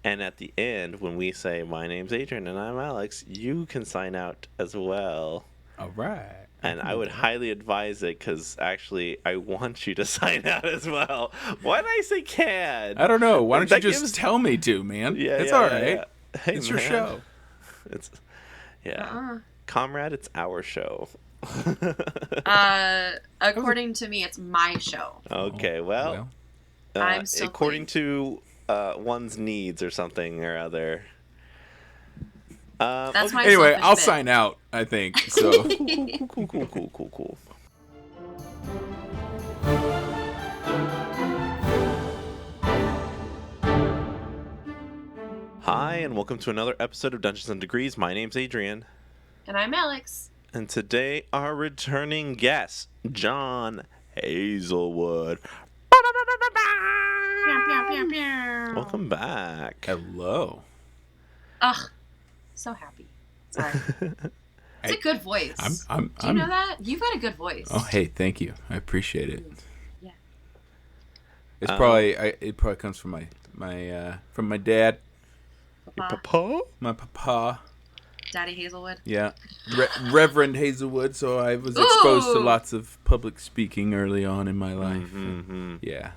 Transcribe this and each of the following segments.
And at the end, when we say, "My name's Adrian and I'm Alex," you can sign out as well. All right. And I would highly advise it because actually I want you to sign out as well. Why did I say can? I don't know. Why don't you just tell me to, man? Yeah, it's yeah, all yeah, right. yeah. Hey, it's man. your show. It's comrade. It's our show. According to me, it's my show. Okay, well I'm still according to one's needs or something or other. That's my Anyway, I'll bit. sign out, I think. So Cool. Hi, and welcome to another episode of Dungeons and Degrees. My name's Adrian. And I'm Alex. And today, our returning guest, John Hazelwood. Welcome back. hello. Ugh, so happy. Sorry. It's a good voice. Do you know that? You've got a good voice. Oh, hey, thank you. I appreciate it. Yeah. It's probably it probably comes from my dad. Papa? My papa. Daddy Hazelwood. Yeah. Reverend Hazelwood, so I was exposed to lots of public speaking early on in my life. Mm-hmm. Yeah.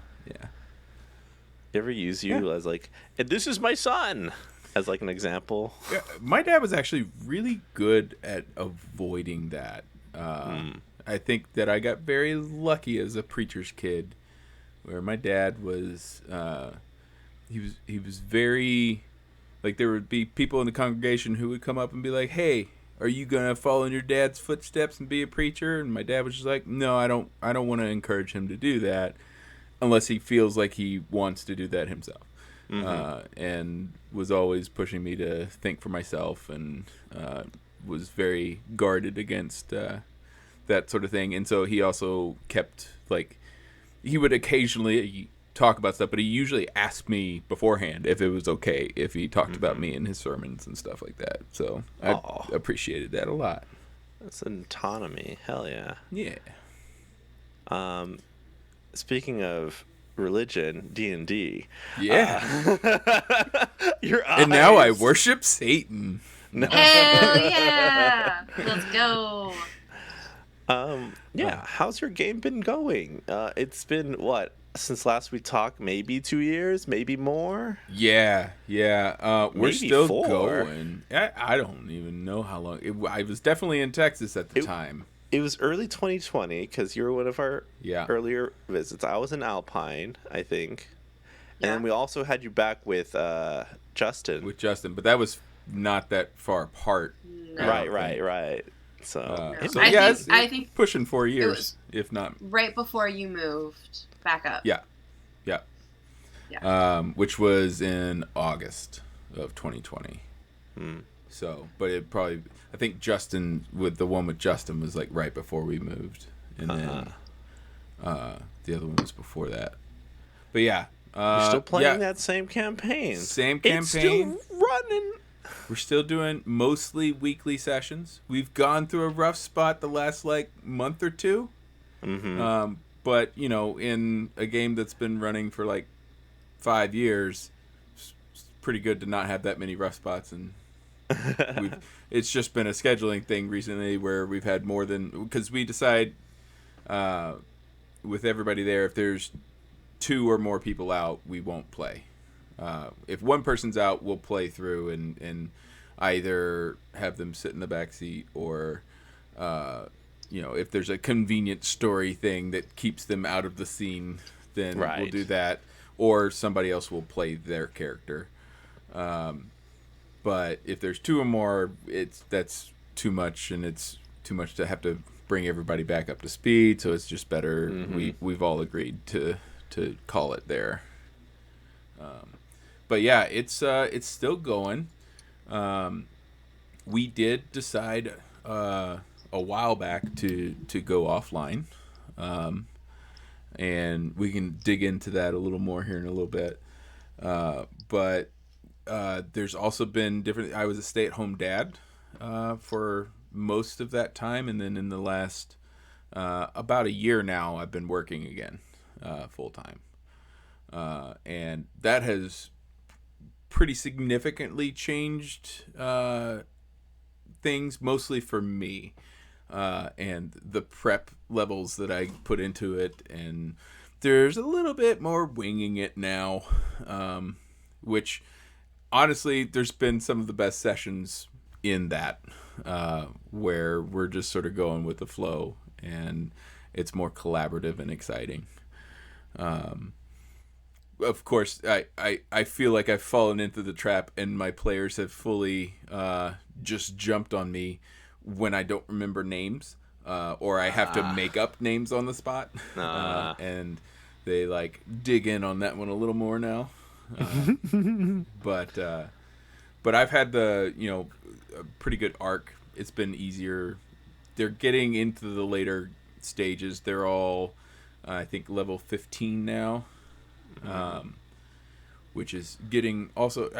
You ever use you as like, and this is my son, as like an example? Yeah, my dad was actually really good at avoiding that. I think that I got very lucky as a preacher's kid, where my dad was, he was very, like there would be people in the congregation who would come up and be like, "Hey, are you gonna follow in your dad's footsteps and be a preacher?" And my dad was just like, "No, I don't want to encourage him to do that, unless he feels like he wants to do that himself." And was always pushing me to think for myself, and was very guarded against that sort of thing. And so he also kept, like, he would occasionally talk about stuff, but he usually asked me beforehand if it was okay if he talked about me in his sermons and stuff like that. So I appreciated that a lot. That's an autonomy. Hell yeah. Yeah. Speaking of religion, D&D. Yeah. Your eyes. And now I worship Satan. No. Hell yeah! Let's go. How's your game been going? It's been, what, since last we talked, maybe 2 years, maybe more? Yeah. We're Maybe still 4. going. I don't even know how long. I was definitely in Texas at the time. It was early 2020 because you were one of our earlier visits. I was in Alpine, I think. And then we also had you back with Justin. With Justin, but that was not that far apart. No. Right. So, I think pushing 4 years, if not. Right before you moved back up. Yeah. Which was in August of 2020. So, but it probably, I think Justin, with Justin was like right before we moved. And then the other one was before that. But yeah. You're still playing that same campaign. Same campaign. It's still running. We're still doing mostly weekly sessions. We've gone through a rough spot the last month or two. But in a game that's been running for 5 years, it's pretty good to not have that many rough spots. And it's just been a scheduling thing recently where we've had more than, because we decide with everybody there, if there's 2 or more people out, we won't play. If one person's out, we'll play through and either have them sit in the back seat or, if there's a convenient story thing that keeps them out of the scene, then we'll do that. Or somebody else will play their character. But if there's 2 or more, that's too much, and it's too much to have to bring everybody back up to speed. So it's just better. We've all agreed to call it there. But yeah, it's still going. We did decide a while back to go offline, and we can dig into that a little more here in a little bit. But there's also been different. I was a stay-at-home dad for most of that time, and then in the last about a year now, I've been working again full time, and that has pretty significantly changed things, mostly for me, and the prep levels that I put into it. And there's a little bit more winging it now, which honestly, there's been some of the best sessions in that, where we're just sort of going with the flow, and it's more collaborative and exciting. Of course, I feel like I've fallen into the trap, and my players have fully just jumped on me when I don't remember names, or I have to make up names on the spot, and they like dig in on that one a little more now. But I've had a pretty good arc. It's been easier. They're getting into the later stages. They're all, I think, level 15 now, which is getting also.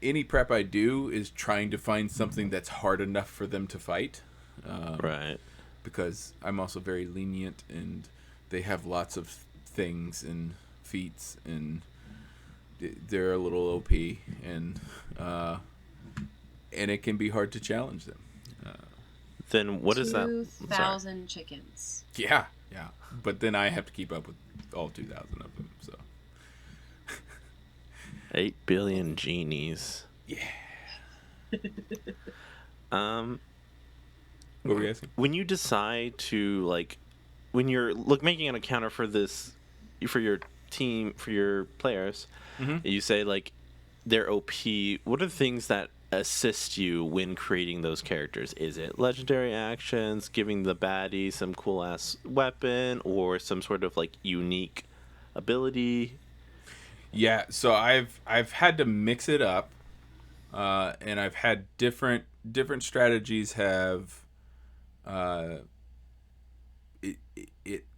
Any prep I do is trying to find something that's hard enough for them to fight. Right. Because I'm also very lenient, and they have lots of things and feats, and they're a little OP, and it can be hard to challenge them. Then what is that? 2,000 chickens. Yeah. But then I have to keep up with all 2,000 of them. So 8 billion genies. Yeah. What were you asking? When you decide to when you're making an encounter for this, for your team, for your players, you say they're OP. What are the things that assist you when creating those characters? Is it legendary actions, giving the baddie some cool ass weapon, or some sort of unique ability? Yeah, so I've had to mix it up, and I've had different strategies have.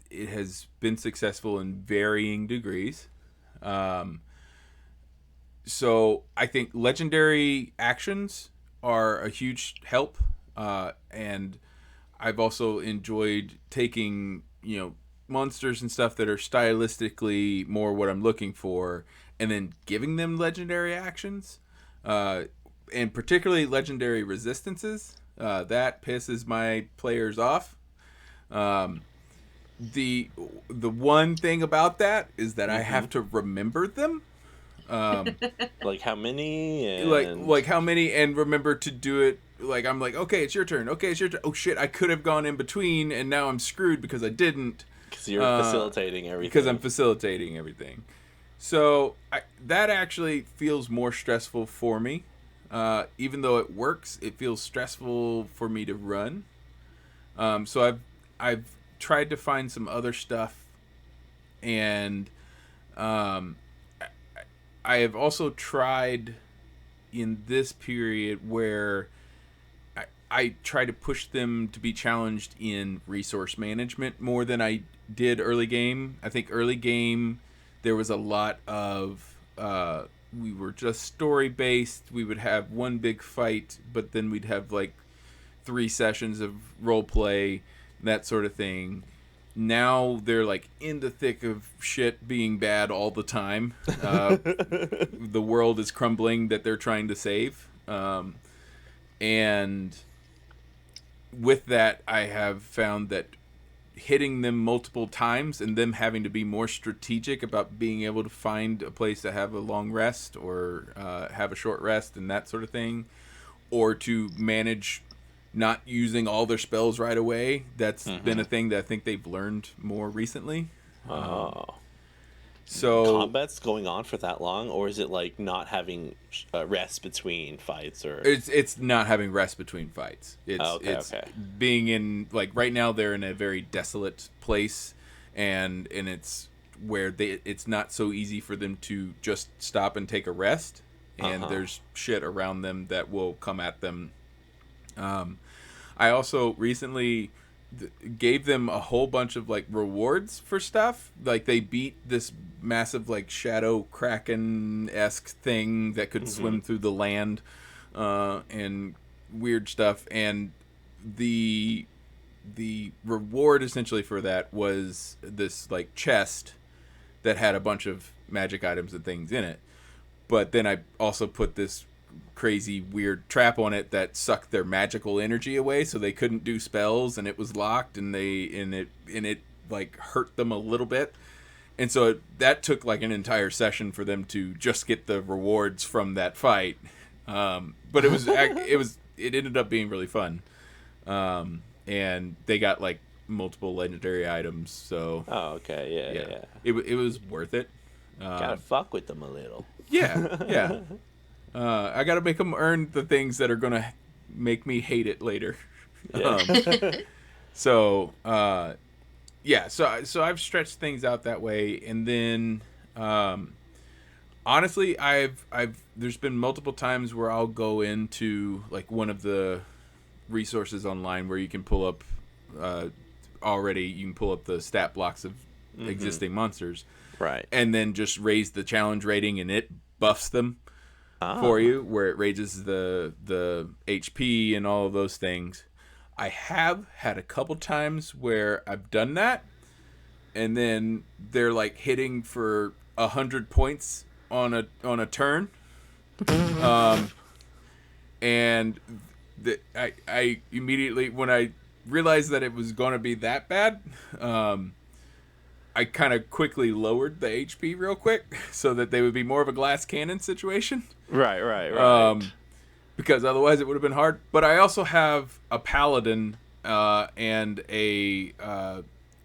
It has been successful in varying degrees. So I think legendary actions are a huge help, and I've also enjoyed taking monsters and stuff that are stylistically more what I'm looking for, and then giving them legendary actions, and particularly legendary resistances. That pisses my players off. The one thing about that is that I have to remember them. Like how many? And... Like how many, and remember to do it. I'm like, okay, it's your turn. Okay, it's your turn. Oh shit, I could have gone in between, and now I'm screwed because I didn't. Because you're facilitating everything. Because I'm facilitating everything. So that actually feels more stressful for me. Even though it works, it feels stressful for me to run. So I've tried to find some other stuff, and I have also tried in this period where I try to push them to be challenged in resource management more than I did early game. I think early game there was a lot of we were just story based. We would have one big fight, but then we'd have 3 sessions of role play, that sort of thing. Now they're in the thick of shit being bad all the time. The world is crumbling that they're trying to save. And with that, I have found that hitting them multiple times and them having to be more strategic about being able to find a place to have a long rest or have a short rest and that sort of thing, or to manage not using all their spells right away. That's been a thing that I think they've learned more recently. So combat's going on for that long, or is it not having rest between fights? Or it's not having rest between fights. It's okay. Being in right now they're in a very desolate place, and it's where it's not so easy for them to just stop and take a rest, and there's shit around them that will come at them. I also recently gave them a whole bunch of rewards for stuff. They beat this massive shadow kraken-esque thing that could swim through the land, and weird stuff. And the reward essentially for that was this chest that had a bunch of magic items and things in it. But then I also put this crazy weird trap on it that sucked their magical energy away, so they couldn't do spells, and it was locked, and it like hurt them a little bit. And so that took like an entire session for them to just get the rewards from that fight. But it ended up being really fun. And they got like multiple legendary items. So yeah. It was worth it. Gotta fuck with them a little. Yeah. I gotta make them earn the things that are gonna make me hate it later. Yeah. So I've stretched things out that way, and then honestly, there's been multiple times where I'll go into like one of the resources online where you can pull up the stat blocks of existing monsters, right? And then just raise the challenge rating, and it buffs them for you, where it raises the HP and all of those things. I have had a couple times where I've done that, and then they're like hitting for 100 points on a turn, and I immediately, when I realized that it was going to be that bad, I kind of quickly lowered the HP real quick so that they would be more of a glass cannon situation. Right. Because otherwise it would have been hard. But I also have a paladin and a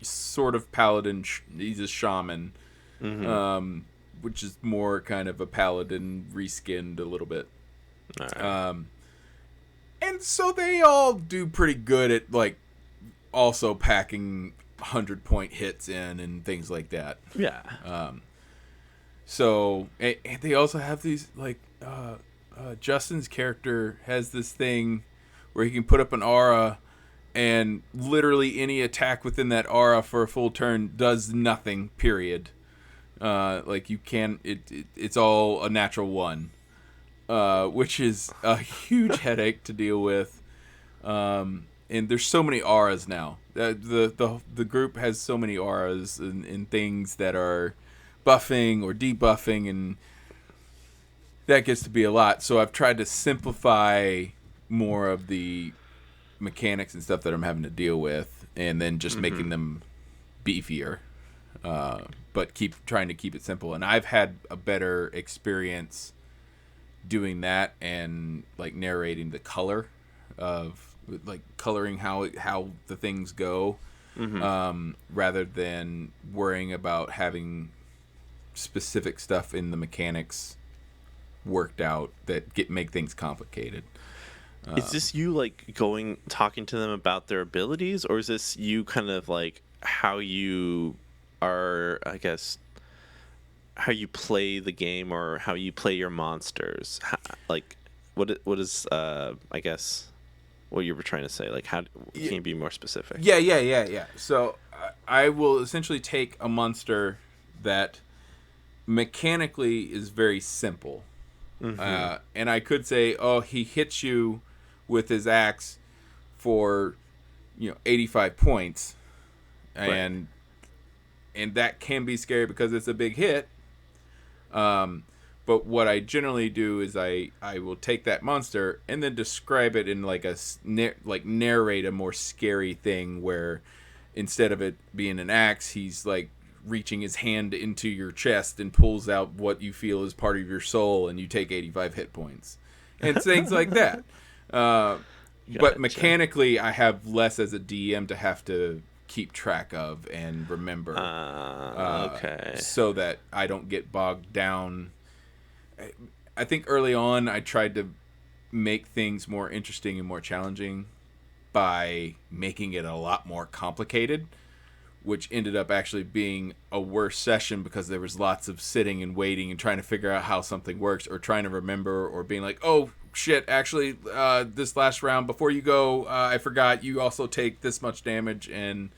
sort of paladin. He's a shaman, which is more kind of a paladin reskinned a little bit. All right. And so they all do pretty good at like also packing 100-point hits in and things like that. Yeah. So and they also have these like. Justin's character has this thing where he can put up an aura, and literally any attack within that aura for a full turn does nothing, period. Like you can, it's all a natural one, which is a huge headache to deal with. And there's so many auras now. The group has so many auras and things that are buffing or debuffing, and that gets to be a lot. So I've tried to simplify more of the mechanics and stuff that I'm having to deal with, and then just making them beefier, but trying to keep it simple. And I've had a better experience doing that and like narrating the color of like coloring how the things go, rather than worrying about having specific stuff in the mechanics worked out that make things complicated. Is this you like talking to them about their abilities, or is this you kind of like how you are, I guess, how you play the game or how you play your monsters? Like what is I guess what you were trying to say? Like how can you be more specific? Yeah. So I will essentially take a monster that mechanically is very simple. And I could say, he hits you with his axe for 85 points, and that can be scary because it's a big hit. But what I generally do is I will take that monster and then describe it in like narrate a more scary thing where instead of it being an axe, he's like reaching his hand into your chest and pulls out what you feel is part of your soul, and you take 85 hit points and things like that. But mechanically, I have less as a DM to have to keep track of and remember, so that I don't get bogged down. I think early on I tried to make things more interesting and more challenging by making it a lot more complicated, which ended up actually being a worse session because there was lots of sitting and waiting and trying to figure out how something works, or trying to remember, or being like, oh shit, actually this last round before you go, I forgot you also take this much damage, and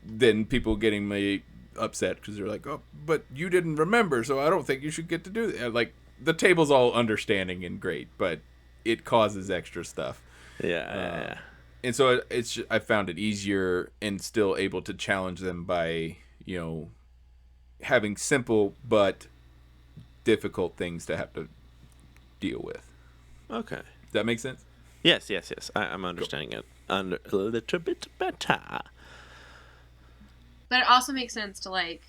then people getting me upset because they're like, oh, but you didn't remember, so I don't think you should get to do that. Like, the table's all understanding and great, but it causes extra stuff. Yeah. And so I found it easier and still able to challenge them by, having simple but difficult things to have to deal with. Okay. Does that make sense? Yes. I'm understanding it a little bit better. But it also makes sense to like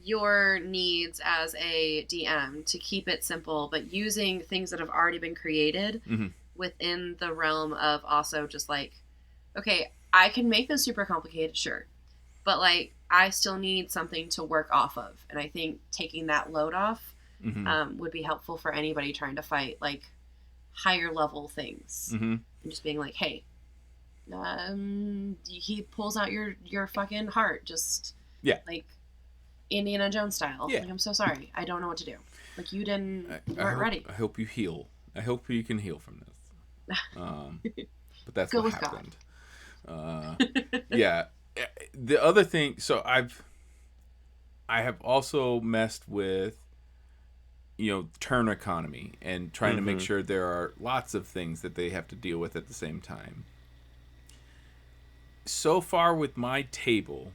your needs as a DM to keep it simple, but using things that have already been created within the realm of also just like, okay, I can make this super complicated, sure, but like I still need something to work off of, and I think taking that load off would be helpful for anybody trying to fight like higher level things, and just being like, hey, he pulls out your fucking heart, just like Indiana Jones style. Like, I'm so sorry, I don't know what to do. Like, you weren't ready. I hope you heal. I hope you can heal from this. But that's Go what with happened. Yeah. The other thing, so I have also messed with, turn economy and trying to make sure there are lots of things that they have to deal with at the same time. So far with my table,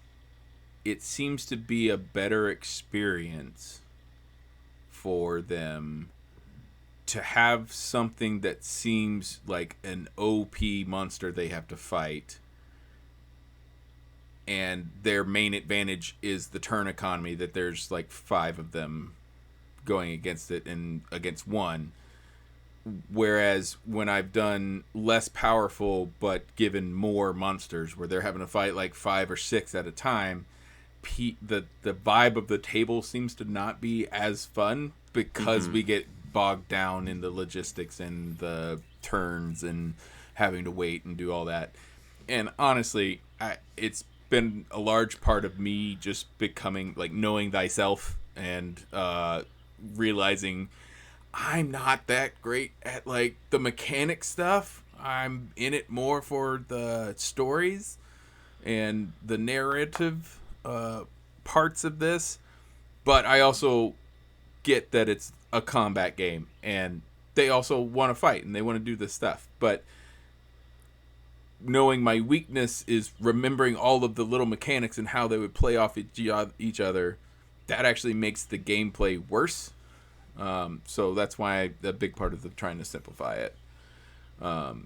it seems to be a better experience for them to have something that seems like an OP monster they have to fight, and their main advantage is the turn economy, that there's like 5 of them going against it and against one. Whereas when I've done less powerful but given more monsters, where they're having to fight like 5 or 6 at a time, the vibe of the table seems to not be as fun, because we get bogged down in the logistics and the turns and having to wait and do all that. And honestly, it's been a large part of me just becoming like knowing thyself and realizing I'm not that great at like the mechanic stuff. I'm in it more for the stories and the narrative parts of this, but I also get that it's a combat game and they also want to fight and they want to do this stuff. But knowing my weakness is remembering all of the little mechanics and how they would play off each other, that actually makes the gameplay worse. So that's why a big part of trying to simplify it,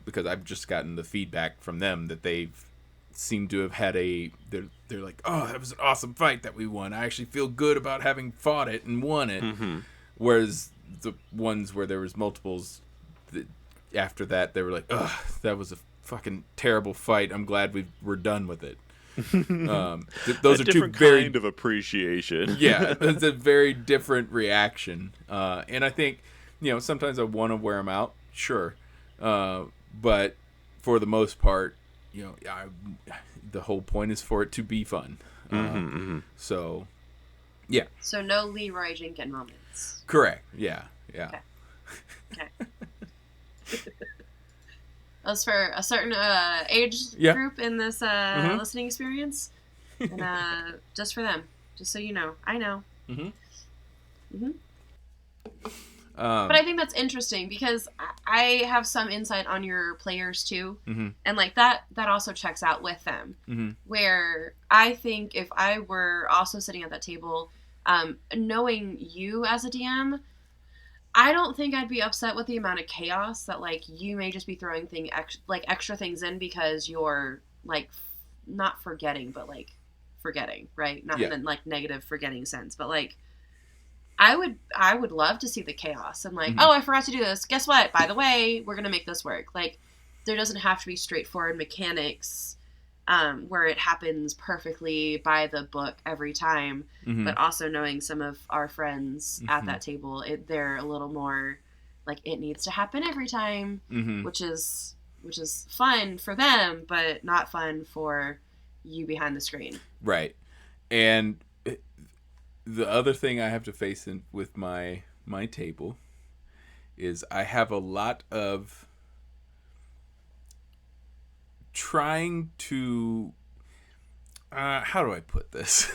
because I've just gotten the feedback from them that they've seemed to have had they're like, oh, that was an awesome fight that we won. I actually feel good about having fought it and won it. Whereas the ones where there was multiples, after that, they were like, ugh, that was a fucking terrible fight. I'm glad we're done with it. Those are two very kind of appreciation. Yeah, it's a very different reaction. And I think, sometimes I want to wear them out, sure. But for the most part, the whole point is for it to be fun. So, yeah. So no Leroy Jenkins moments. Correct. Yeah. Okay. As for a certain age group in this listening experience, and just for them, just so you know, I know. But I think that's interesting because I have some insight on your players too, and like that also checks out with them. Where I think if I were also sitting at that table, knowing you as a DM, I don't think I'd be upset with the amount of chaos that like you may just be throwing extra things in because you're like not forgetting, but like forgetting, right? Not in like negative forgetting sense, but like I would love to see the chaos and like, oh, I forgot to do this. Guess what? By the way, we're gonna make this work. Like there doesn't have to be straightforward mechanics where it happens perfectly by the book every time, but also knowing some of our friends at that table, they're a little more like it needs to happen every time, which is fun for them, but not fun for you behind the screen. Right. And the other thing I have to face with my table is I have a lot of trying to how do I put this?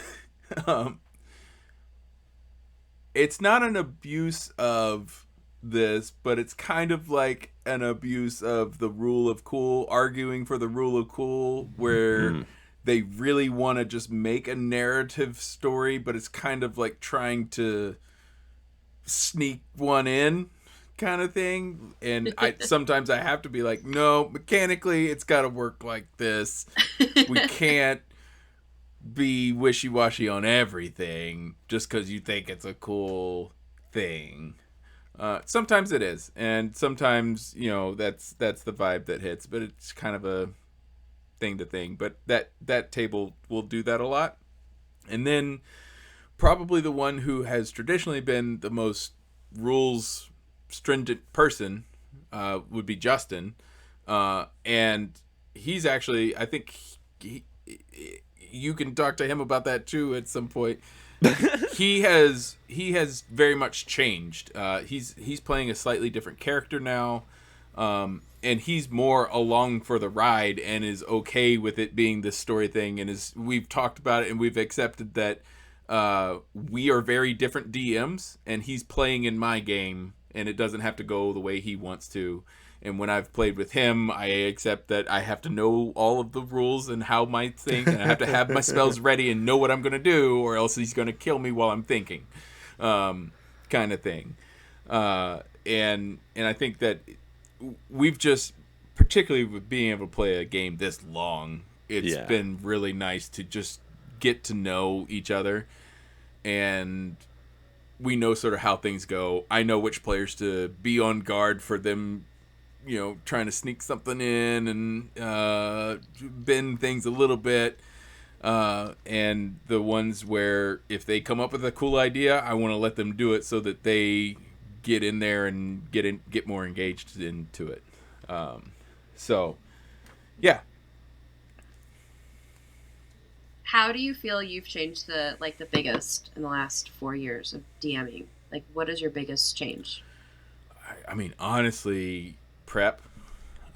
It's not an abuse of this, but it's kind of like an abuse of the rule of cool, arguing for the rule of cool, where they really want to just make a narrative story, but it's kind of like trying to sneak one in kind of thing. And sometimes I have to be like, no, mechanically it's got to work like this. We can't be wishy-washy on everything just because you think it's a cool thing. Sometimes it is, and sometimes that's the vibe that hits, but it's kind of a thing to thing. But that table will do that a lot. And then probably the one who has traditionally been the most rules stringent person would be Justin, and he's actually, I think you can talk to him about that too at some point. he has very much changed. He's playing a slightly different character now, and he's more along for the ride and is okay with it being this story thing. And we've talked about it and we've accepted that we are very different DMs, and he's playing in my game, and it doesn't have to go the way he wants to. And when I've played with him, I accept that I have to know all of the rules and how my thing, and I have to have my spells ready and know what I'm going to do, or else he's going to kill me while I'm thinking, kind of thing. And I think that we've just, particularly with being able to play a game this long, it's been really nice to just get to know each other, and we know sort of how things go. I know which players to be on guard for them, trying to sneak something in and bend things a little bit. And the ones where if they come up with a cool idea, I want to let them do it so that they get in there and get more engaged into it. So, yeah. How do you feel you've changed the biggest in the last 4 years of DMing? Like, what is your biggest change? I mean, honestly, prep.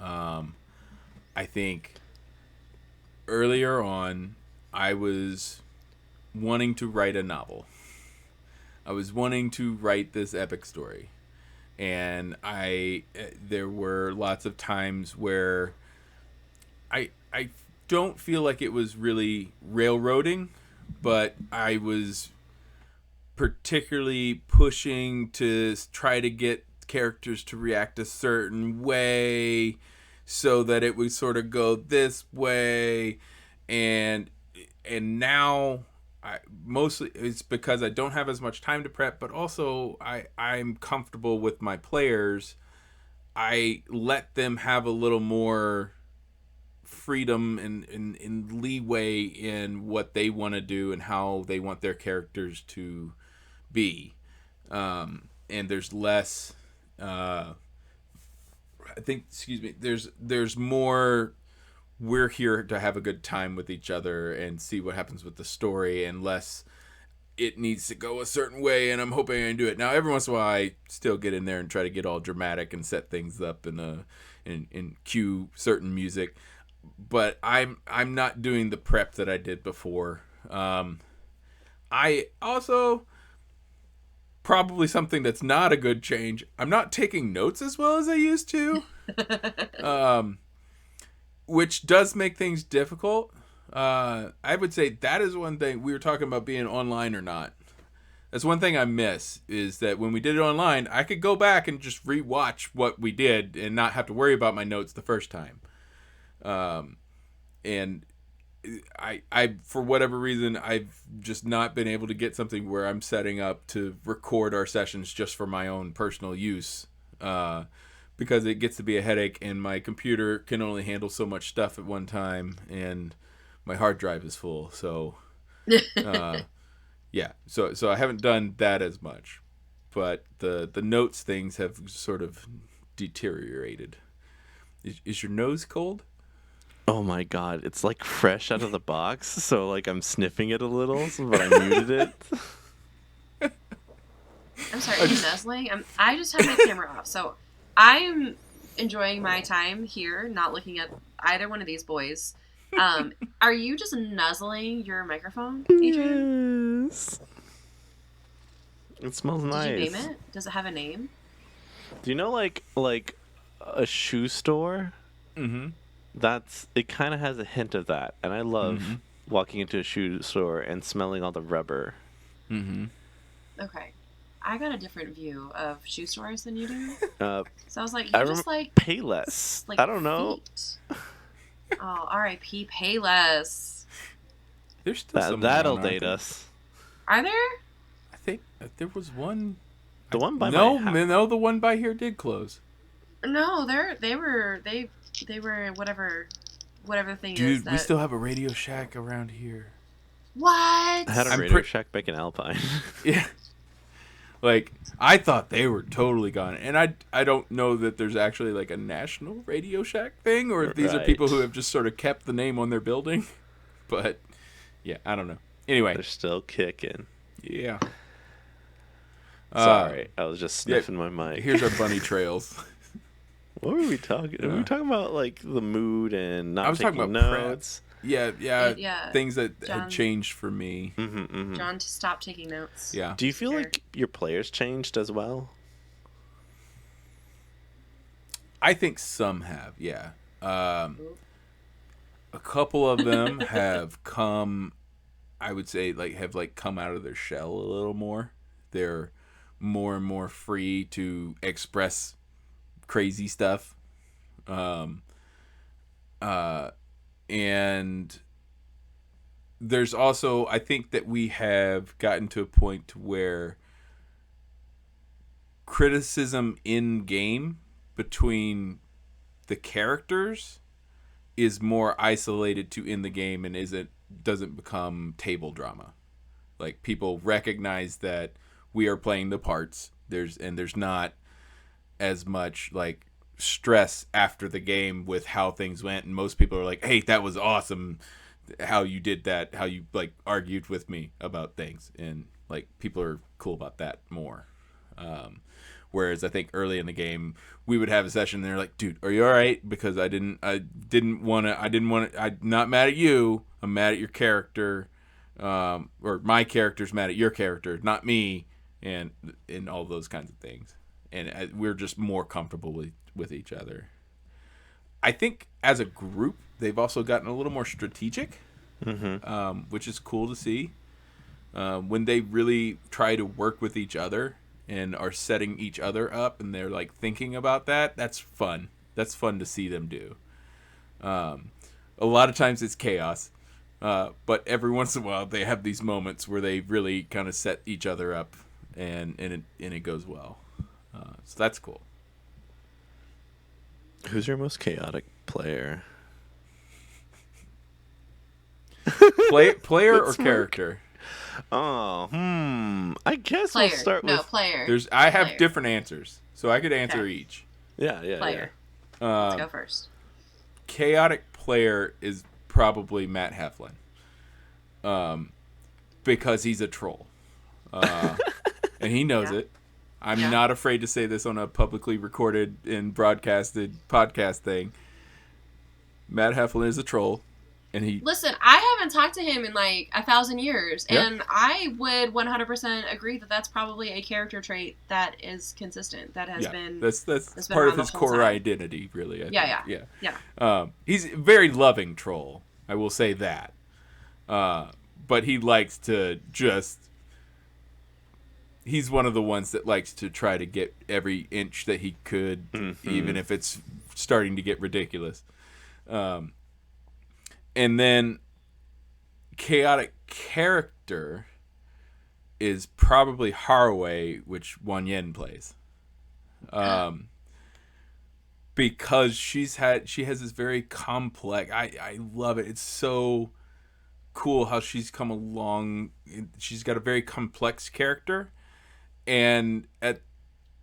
I think earlier on, I was wanting to write a novel. I was wanting to write this epic story. And there were lots of times where I don't feel like it was really railroading, but I was particularly pushing to try to get characters to react a certain way so that it would sort of go this way. And now mostly it's because I don't have as much time to prep, but also I'm comfortable with my players. I let them have a little more freedom and leeway in what they want to do and how they want their characters to be. And there's less, there's more, we're here to have a good time with each other and see what happens with the story, and less it needs to go a certain way and I'm hoping I can do it. Now, every once in a while I still get in there and try to get all dramatic and set things up and cue certain music. But I'm not doing the prep that I did before. I also, probably something that's not a good change, I'm not taking notes as well as I used to, which does make things difficult. I would say that is one thing. We were talking about being online or not. That's one thing I miss, is that when we did it online, I could go back and just rewatch what we did and not have to worry about my notes the first time. And I for whatever reason, I've just not been able to get something where I'm setting up to record our sessions just for my own personal use, because it gets to be a headache and my computer can only handle so much stuff at one time and my hard drive is full. So, yeah, so I haven't done that as much, but the notes things have sort of deteriorated. Is your nose cold? Oh my god, it's like fresh out of the box, so like I'm sniffing it a little, but I muted it. I'm sorry, are you nuzzling? I just have my camera off, so I'm enjoying my time here, not looking at either one of these boys. Are you just nuzzling your microphone, Adrian? Yes. It smells nice. Did you name it? Does it have a name? Do you know like a shoe store? Mm-hmm. It kind of has a hint of that, and I love walking into a shoe store and smelling all the rubber. Mm-hmm. Okay. I got a different view of shoe stores than you do. So I was like, I just like Payless. like I don't know. Feet. Oh, R.I.P. Payless. There's still some that'll around, date us. Are there? I think there was one. The one by no, my house. No, the one by here did close. No, they were whatever the thing Dude, is. That... we still have a Radio Shack around here. What? I had a Radio Shack back in Alpine. Yeah. Like, I thought they were totally gone. And I don't know that there's actually, like, a national Radio Shack thing, or if these are people who have just sort of kept the name on their building. But, yeah, I don't know. Anyway. They're still kicking. Yeah. Sorry, I was just sniffing my mic. Here's our bunny trails. What were we talking? Were we talking about, like, the mood and not taking about notes? Yeah. Things that had changed for me. John, to stop taking notes. Yeah. Do you feel like your players changed as well? I think some have, yeah. A couple of them have come, I would say, have come out of their shell a little more. They're more and more free to express crazy stuff. And there's also, I think that we have gotten to a point where criticism in game between the characters is more isolated to in the game and doesn't become table drama. Like, people recognize that we are playing the parts. There's not as much like stress after the game with how things went, and most people are like, hey, that was awesome how you did that, how you like argued with me about things, and like people are cool about that more. Whereas I think early in the game we would have a session and they're like, dude, are you all right? Because I'm not mad at you, I'm mad at your character, or my character's mad at your character, not me, and all those kinds of things. And we're just more comfortable with each other. I think as a group, they've also gotten a little more strategic, which is cool to see. When they really try to work with each other and are setting each other up and they're like thinking about that, that's fun. That's fun to see them do. A lot of times it's chaos, but every once in a while they have these moments where they really kind of set each other up and it goes well. So that's cool. Who's your most chaotic player? Player or character? Oh, I guess player. we'll start with player. I have different answers, so I could answer each. Yeah. Player. Let's go first. Chaotic player is probably Matt Heflin, because he's a troll, and he knows it. I'm not afraid to say this on a publicly recorded and broadcasted podcast thing. Matt Heflin is a troll, and he... Listen, I haven't talked to him in like 1,000 years, and I would 100% agree that that's probably a character trait that is consistent, that has been... That's part of his core identity, really. I think. He's a very loving troll, I will say that. But he likes to just... He's one of the ones that likes to try to get every inch that he could, even if it's starting to get ridiculous. And then chaotic character is probably Haraway, which Wan Yen plays. Because she has this very complex... I love it. It's so cool how she's come along. She's got a very complex character. And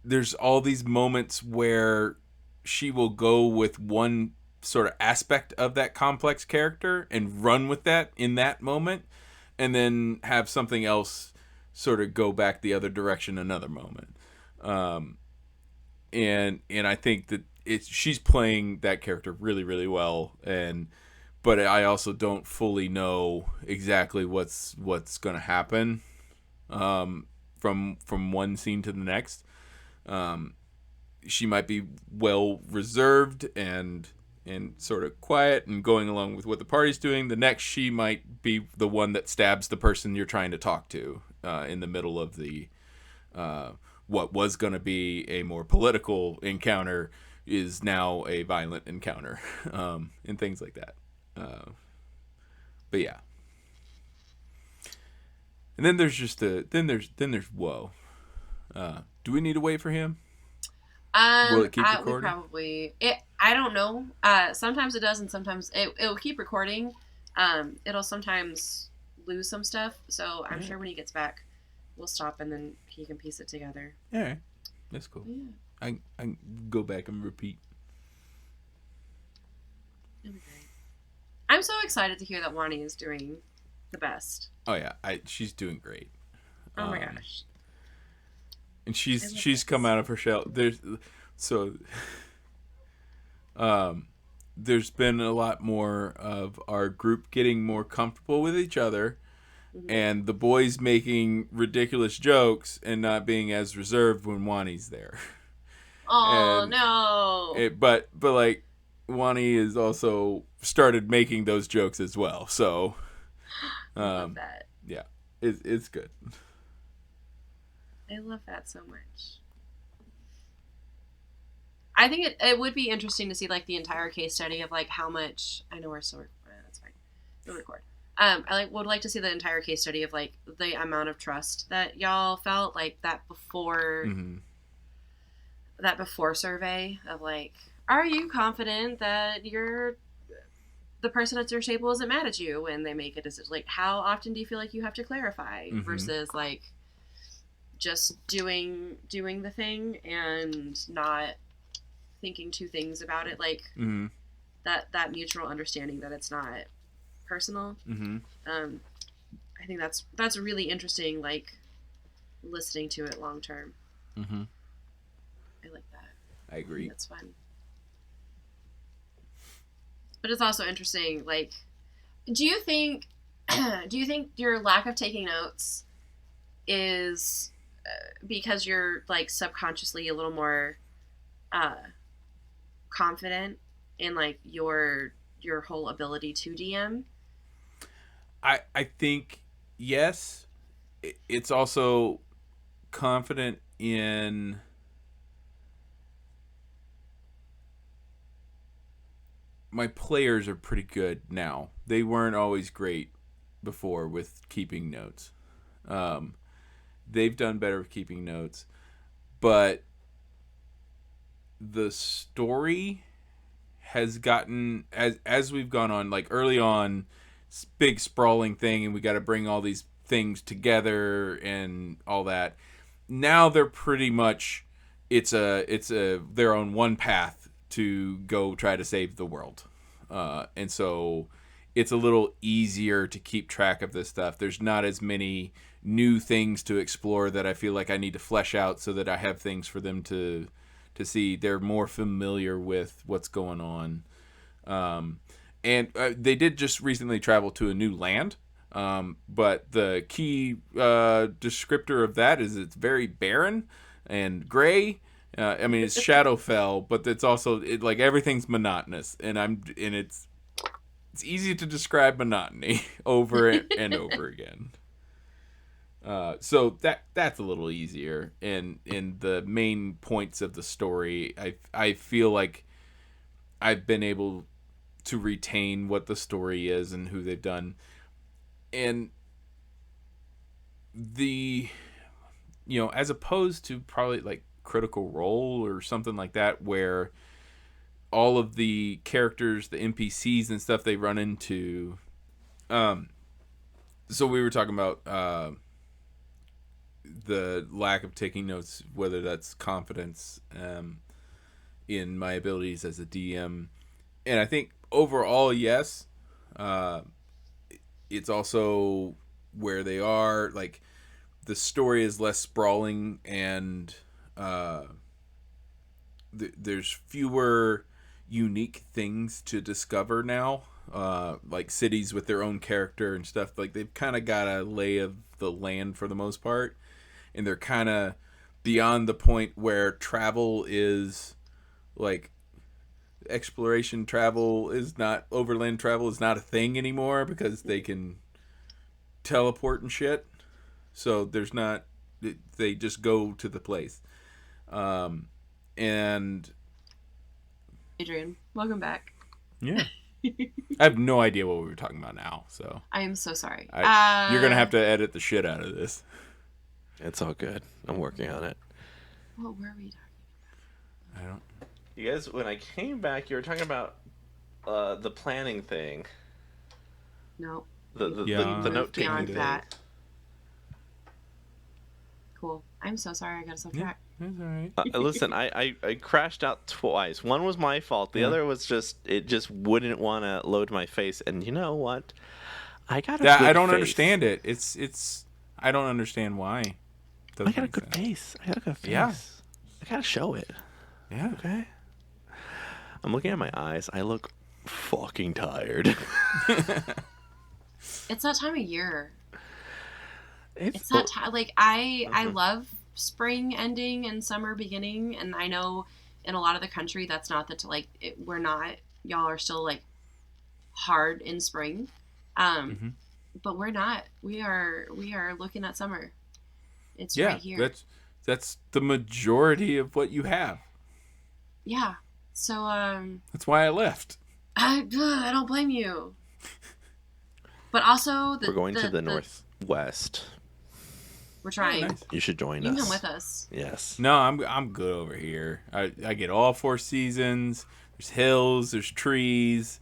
there's all these moments where she will go with one sort of aspect of that complex character and run with that in that moment, and then have something else sort of go back the other direction another moment. And I think that she's playing that character really, really well. But I also don't fully know exactly what's going to happen. From one scene to the next. She might be well reserved and sort of quiet and going along with what the party's doing. The next, she might be the one that stabs the person you're trying to talk to in the middle of the what was going to be a more political encounter is now a violent encounter, and things like that. But yeah. And then there's just then there's Whoa. Do we need to wait for him? Will it keep recording? I don't know. Sometimes it does, and sometimes it'll keep recording. It'll sometimes lose some stuff. So I'm sure when he gets back, we'll stop and then he can piece it together. All right, that's cool. Yeah. I can go back and repeat. That'd be great. I'm so excited to hear that Wani is doing the best. Oh yeah, she's doing great. Oh my gosh. And she's come out of her shell. There's been a lot more of our group getting more comfortable with each other, and the boys making ridiculous jokes and not being as reserved when Wani's there. Oh no! But like Wani has also started making those jokes as well. So I love that. Yeah, it's good. I love that so much. I think it would be interesting to see like the entire case study of like how much. I know we're still that's fine. We'll record. Would like to see the entire case study of like the amount of trust that y'all felt like that before survey of like, are you confident that the person at your table isn't mad at you when they make a decision? Like, how often do you feel like you have to clarify versus like just doing the thing and not thinking two things about it, like that mutual understanding that it's not personal. I think that's really interesting, like listening to it long term. I like that. I agree. That's fun. But it's also interesting, like, do you think your lack of taking notes is because you're like subconsciously a little more confident in like your whole ability to DM? I think yes. It's also confident in my players are pretty good now. They weren't always great before with keeping notes. They've done better with keeping notes, but the story has gotten as we've gone on, like early on, big sprawling thing, and we got to bring all these things together and all that. Now they're pretty much they're on one path to go try to save the world, and so it's a little easier to keep track of this stuff. There's not as many new things to explore that I feel like I need to flesh out so that I have things for them to see. They're more familiar with what's going on. And they did just recently travel to a new land. But the key descriptor of that is it's very barren and gray. I mean, it's Shadowfell, but it's also like everything's monotonous, and it's easy to describe monotony over and over again. So that's a little easier, and in the main points of the story, I feel like I've been able to retain what the story is and who they've done, and as opposed to probably like Critical Role or something like that, where all of the characters, the NPCs and stuff they run into. So we were talking about the lack of taking notes, whether that's confidence in my abilities as a DM. And I think overall, yes. It's also where they are. Like, the story is less sprawling, and there's fewer unique things to discover now. Like cities with their own character and stuff. Like, they've kind of got a lay of the land for the most part. And they're kind of beyond the point where travel is like exploration travel is not, overland travel is not a thing anymore because they can teleport and shit. So there's not They just go to the place. And Adrian, welcome back. Yeah. I have no idea what we were talking about now, so I am so sorry. you're gonna have to edit the shit out of this. It's all good. I'm working on it. What were we talking I don't. You guys, when I came back, you were talking about the planning thing. No. The note taking beyond thing. that. Cool. I'm so sorry. I got us off track. That's all right. Listen, I crashed out twice. One was my fault. The other was it just wouldn't want to load my face. And you know what? I got a good I don't face. understand it. It's I don't understand why. I got a good face. I got a good face. Yeah. I gotta show it. Yeah. Okay. I'm looking at my eyes. I look fucking tired. It's that time of year. It's that time. Like I love spring ending and summer beginning, and I know in a lot of the country that's not we're not. Y'all are still like hard in spring, but we're not. We are looking at summer. It's right here. That's the majority of what you have. Yeah. So that's why I left. I don't blame you. But also we're going to the northwest. We're trying. Oh, nice. You should join us. You can come with us. Yes. No, I'm good over here. I get all 4 seasons. There's hills, there's trees,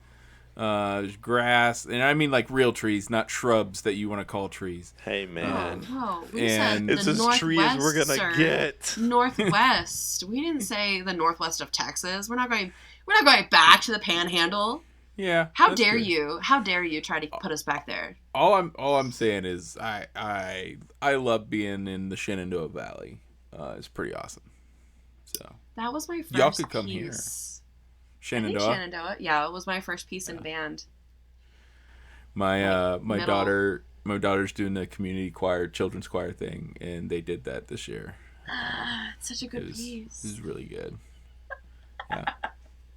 there's grass, and I mean like real trees, not shrubs that you want to call trees. Hey man. Oh, we And said it's the as tree as we're gonna sir. get. Northwest. We didn't say the northwest of Texas. We're not going back to the Panhandle. Yeah. How that's dare good. you? How dare you try to put us back there? All I'm saying is I love being in the Shenandoah Valley. It's pretty awesome. So That was my first y'all could come piece. here. I think Shenandoah. Shenandoah. Yeah, it was my first piece in band. My middle. my daughter's doing the community choir, children's choir thing, and they did that this year. It's such a good piece. It was really good. Yeah,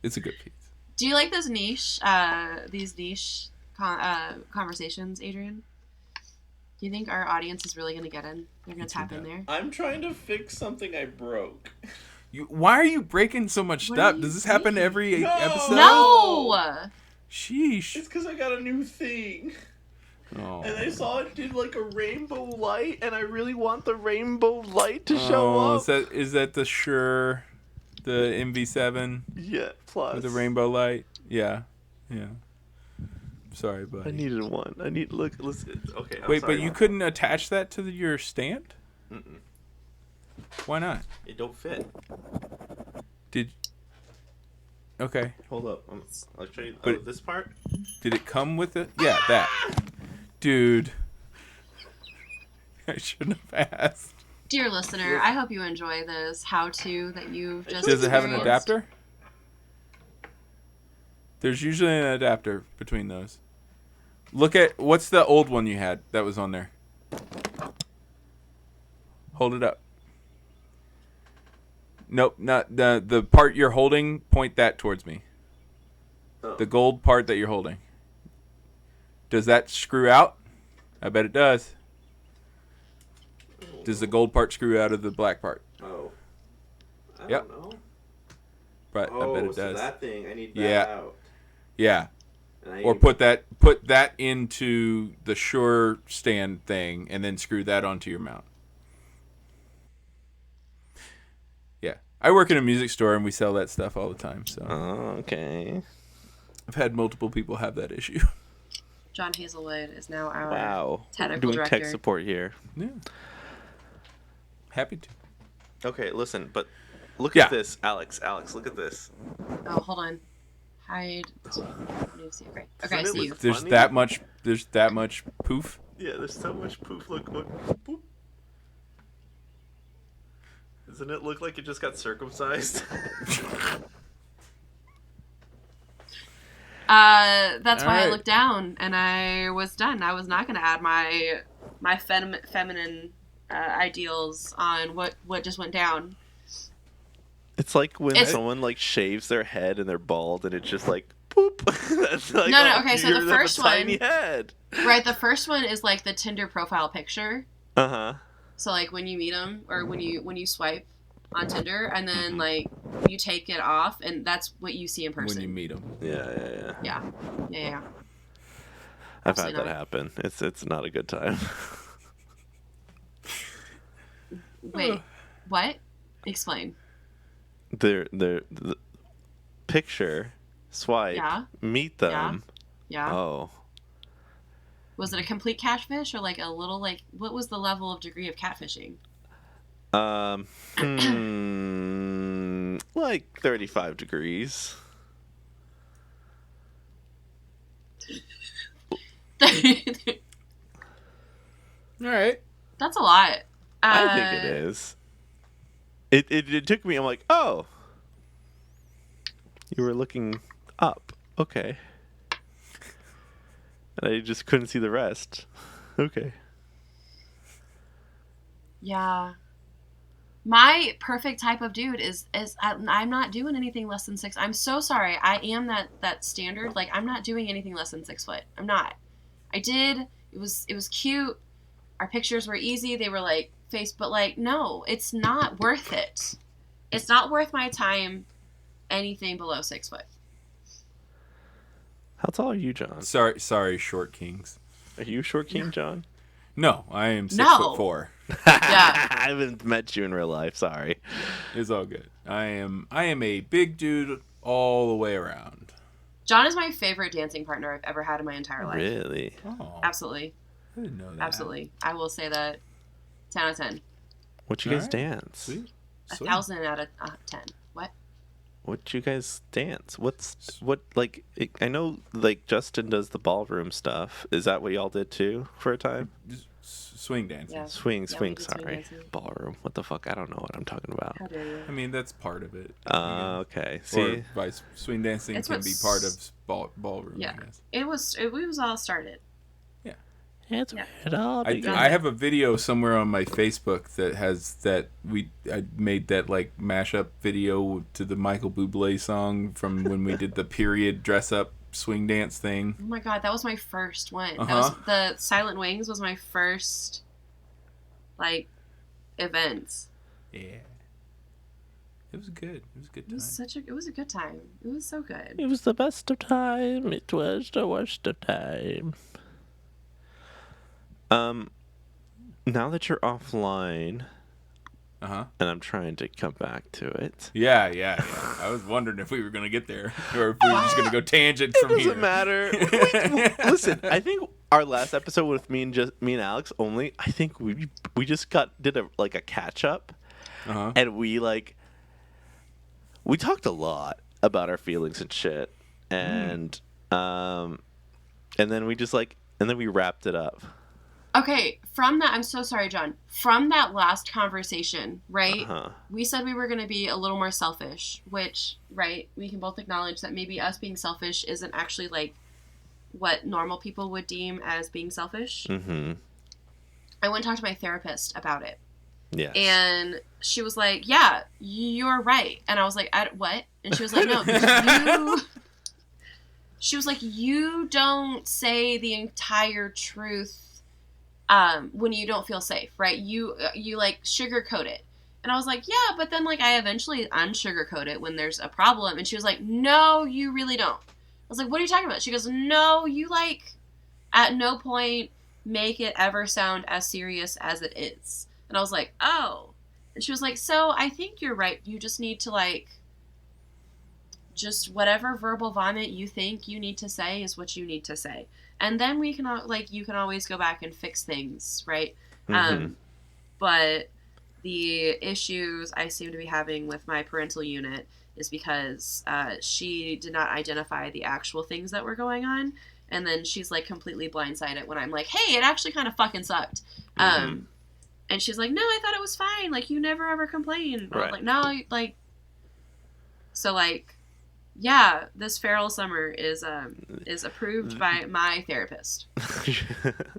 it's a good piece. Do you like these niche conversations, Adrian? Do you think our audience is really going to get in? They're going to tap in there? I'm trying to fix something I broke. Why are you breaking so much What stuff? are you Does this happen doing? every No! episode? No! Sheesh. It's because I got a new thing. Oh. And I saw it did like a rainbow light, and I really want the rainbow light to show up. Is that the MV7 Yeah, plus. with the rainbow light? Yeah. Sorry, buddy. I needed one. Listen. Okay, I'm Wait, sorry. but you couldn't attach that to your stand? Mm-mm. Why not? It don't fit. Okay. Hold up. I'll show you But- this part. Did it come with it? Yeah, that. Dude. I shouldn't have asked. Dear listener, I hope you enjoy this how-to that you've just Does it have an experienced. adapter? There's usually an adapter between those. Look at, what's the old one you had that was on there? Hold it up. Nope, not the part you're holding, point that towards me. Oh. The gold part that you're holding. Does that screw out? I bet it does. Does the gold part screw out of the black part? Oh. I Yep. don't know. But I bet it so does. that thing, I need that Yeah. out. Yeah. And I Or need- put that into the Shure stand thing and then screw that onto your mount. Yeah. I work in a music store and we sell that stuff all the time, so Oh, okay. I've had multiple people have that issue. John Hazelwood is now our Wow. technical Doing director. tech support here. Yeah. Happy to. Okay, listen, but look Yeah. at this, Alex. Alex, look at this. Oh, hold on. Hide. News. Okay, Doesn't I it see look you. There's funny? that much poof. Yeah, there's so much poof. Look. Boop. Doesn't it look like it just got circumcised? That's why I Alright. looked down and I was done. I was not going to add my feminine ideals on what just went down. It's like when It's- someone like shaves their head and they're bald and it's just like poop. That's like, No, oh, okay, so you the have first a tiny one- head. Right, the first one is like the Tinder profile picture. Uh-huh. So like when you meet them or when you swipe on Tinder and then like you take it off and that's what you see in person. When you meet them. Yeah. I've had that happen. It's not a good time. Wait, what? Explain. The picture, swipe, meet them. Yeah. Oh. Was it a complete catfish or like a little like what was the level of degree of catfishing? Like 35 degrees. All right. That's a lot. I think it is. It took me. I'm like, oh, you were looking up. Okay. And I just couldn't see the rest. Okay. Yeah. My perfect type of dude is I'm not doing anything less than 6. I'm so sorry. I am that standard. Like I'm not doing anything less than 6 foot. I'm not. I did. It was cute. Our pictures were easy. They were like face, but like no, it's not worth it. It's not worth my time. Anything below 6 foot. How tall are you, John? Sorry, short kings. Are you short king, John? No, I am 6'4". Yeah. I haven't met you in real life. Sorry. It's all good. I am a big dude all the way around. John is my favorite dancing partner I've ever had in my entire life. Really? Oh, Absolutely. I didn't know that. Absolutely. I will say that 10 out of 10. What you guys dance? Sweet. 1,000 out of 10. What? What you guys dance? I know like Justin does the ballroom stuff. Is that what y'all did too for a time? Swing dancing. Yeah. Swing, swing sorry. dancing. Ballroom. What the fuck? I don't know what I'm talking about. How dare you? I mean, that's part of it. Okay. See? Or swing dancing It's can be part of ballroom. Yeah. I guess. It was all started. It's Yeah. it all began. I have a video somewhere on my Facebook that has I made that like mashup video to the Michael Bublé song from when we did the period dress up swing dance thing. Oh my god, that was my first one. That Uh-huh. was the Silent Wings was my first like event. Yeah. It was good. It was a good time. It was a good time. It was so good. It was the best of time. It was the worst of time. Now that you're offline, Uh-huh. and I'm trying to come back to it. Yeah. I was wondering if we were going to get there or if we were just going to go tangent from here. It doesn't matter. Listen, I think our last episode with me and Alex only, I think we just did a catch up. Uh-huh. And we talked a lot about our feelings and shit. And then we just and then we wrapped it up. Okay, from that, I'm so sorry, John. From that last conversation, right? Uh-huh. We said we were going to be a little more selfish, which, right, we can both acknowledge that maybe us being selfish isn't actually like what normal people would deem as being selfish. Mm-hmm. I went and talked to my therapist about it. Yes. And she was like, yeah, you're right. And I was like, what? And she was like, no, you... She was like, you don't say the entire truth when you don't feel safe, right? You like sugarcoat it. And I was like, yeah, but then like I eventually unsugarcoat it when there's a problem. And she was like, no, you really don't. I was like, what are you talking about? She goes, no, you like at no point make it ever sound as serious as it is. And I was like, oh. And she was like, so I think you're right. You just need to like, just whatever verbal vomit you think you need to say is what you need to say. And then we can, like, you can always go back and fix things, right? Mm-hmm. But the issues I seem to be having with my parental unit is because she did not identify the actual things that were going on. And then she's, like, completely blindsided when I'm like, hey, it actually kind of fucking sucked. Mm-hmm. And she's like, no, I thought it was fine. Like, you never ever complained. Right. I was like, no, like... So, like... Yeah, this feral summer is approved by my therapist.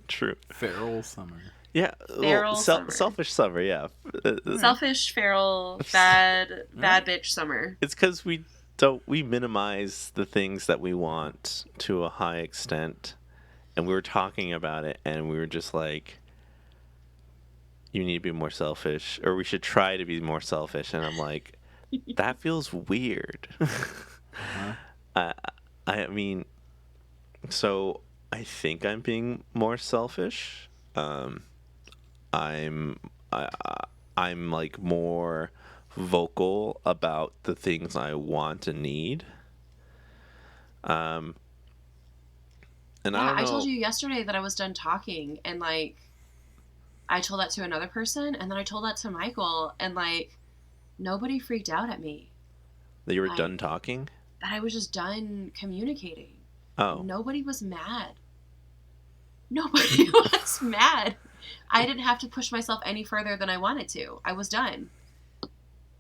True. Feral summer. Yeah. Feral summer. Selfish summer, yeah. Selfish, feral, bad bitch summer. It's because we minimize the things that we want to a high extent. And we were talking about it and we were just like, you need to be more selfish, or we should try to be more selfish. And I'm like, that feels weird. Uh-huh. I mean, so I think I'm being more selfish. I'm I'm like more vocal about the things I want and need. And I Yeah, don't know. I told you yesterday that I was done talking, and like I told that to another person, and then I told that to Michael, and like nobody freaked out at me. That you were Like, done talking? that I was just done communicating. Oh. Nobody was mad. Nobody was mad. I didn't have to push myself any further than I wanted to. I was done.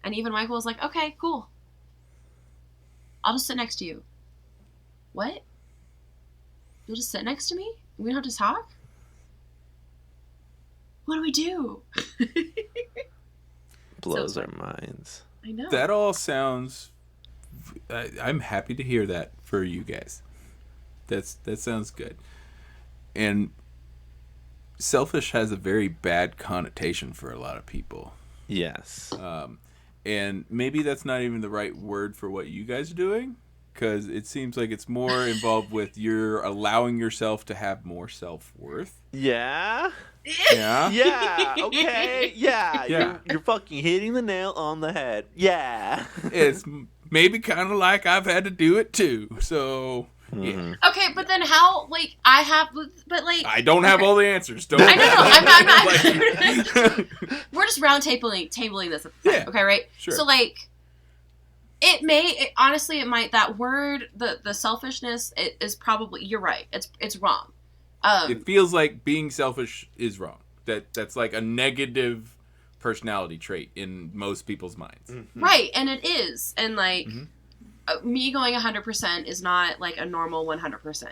And even Michael was like, okay, cool. I'll just sit next to you. What? You'll just sit next to me? We don't have to talk? What do we do? Blows So our minds. I know. That all sounds. I'm happy to hear that for you guys. That sounds good. And selfish has a very bad connotation for a lot of people. Yes. And maybe that's not even the right word for what you guys are doing, because it seems like it's more involved with you're allowing yourself to have more self-worth. Yeah? Yeah? Yeah, okay. Yeah. Yeah. You're fucking hitting the nail on the head. Yeah. It's maybe kind of like I've had to do it too. So, yeah. Okay, but then how, like, I have, but like... I don't have all the answers. Don't. I know, I'm not. Like- We're just round tabling this. Yeah. Okay, right? Sure. So, like, honestly, it might, that word, the selfishness, it is probably, you're right. It's wrong. It feels like being selfish is wrong. That's like a negative personality trait in most people's minds. Mm-hmm. Right, and it is. And, like, Mm-hmm. me going 100% is not, like, a normal 100%.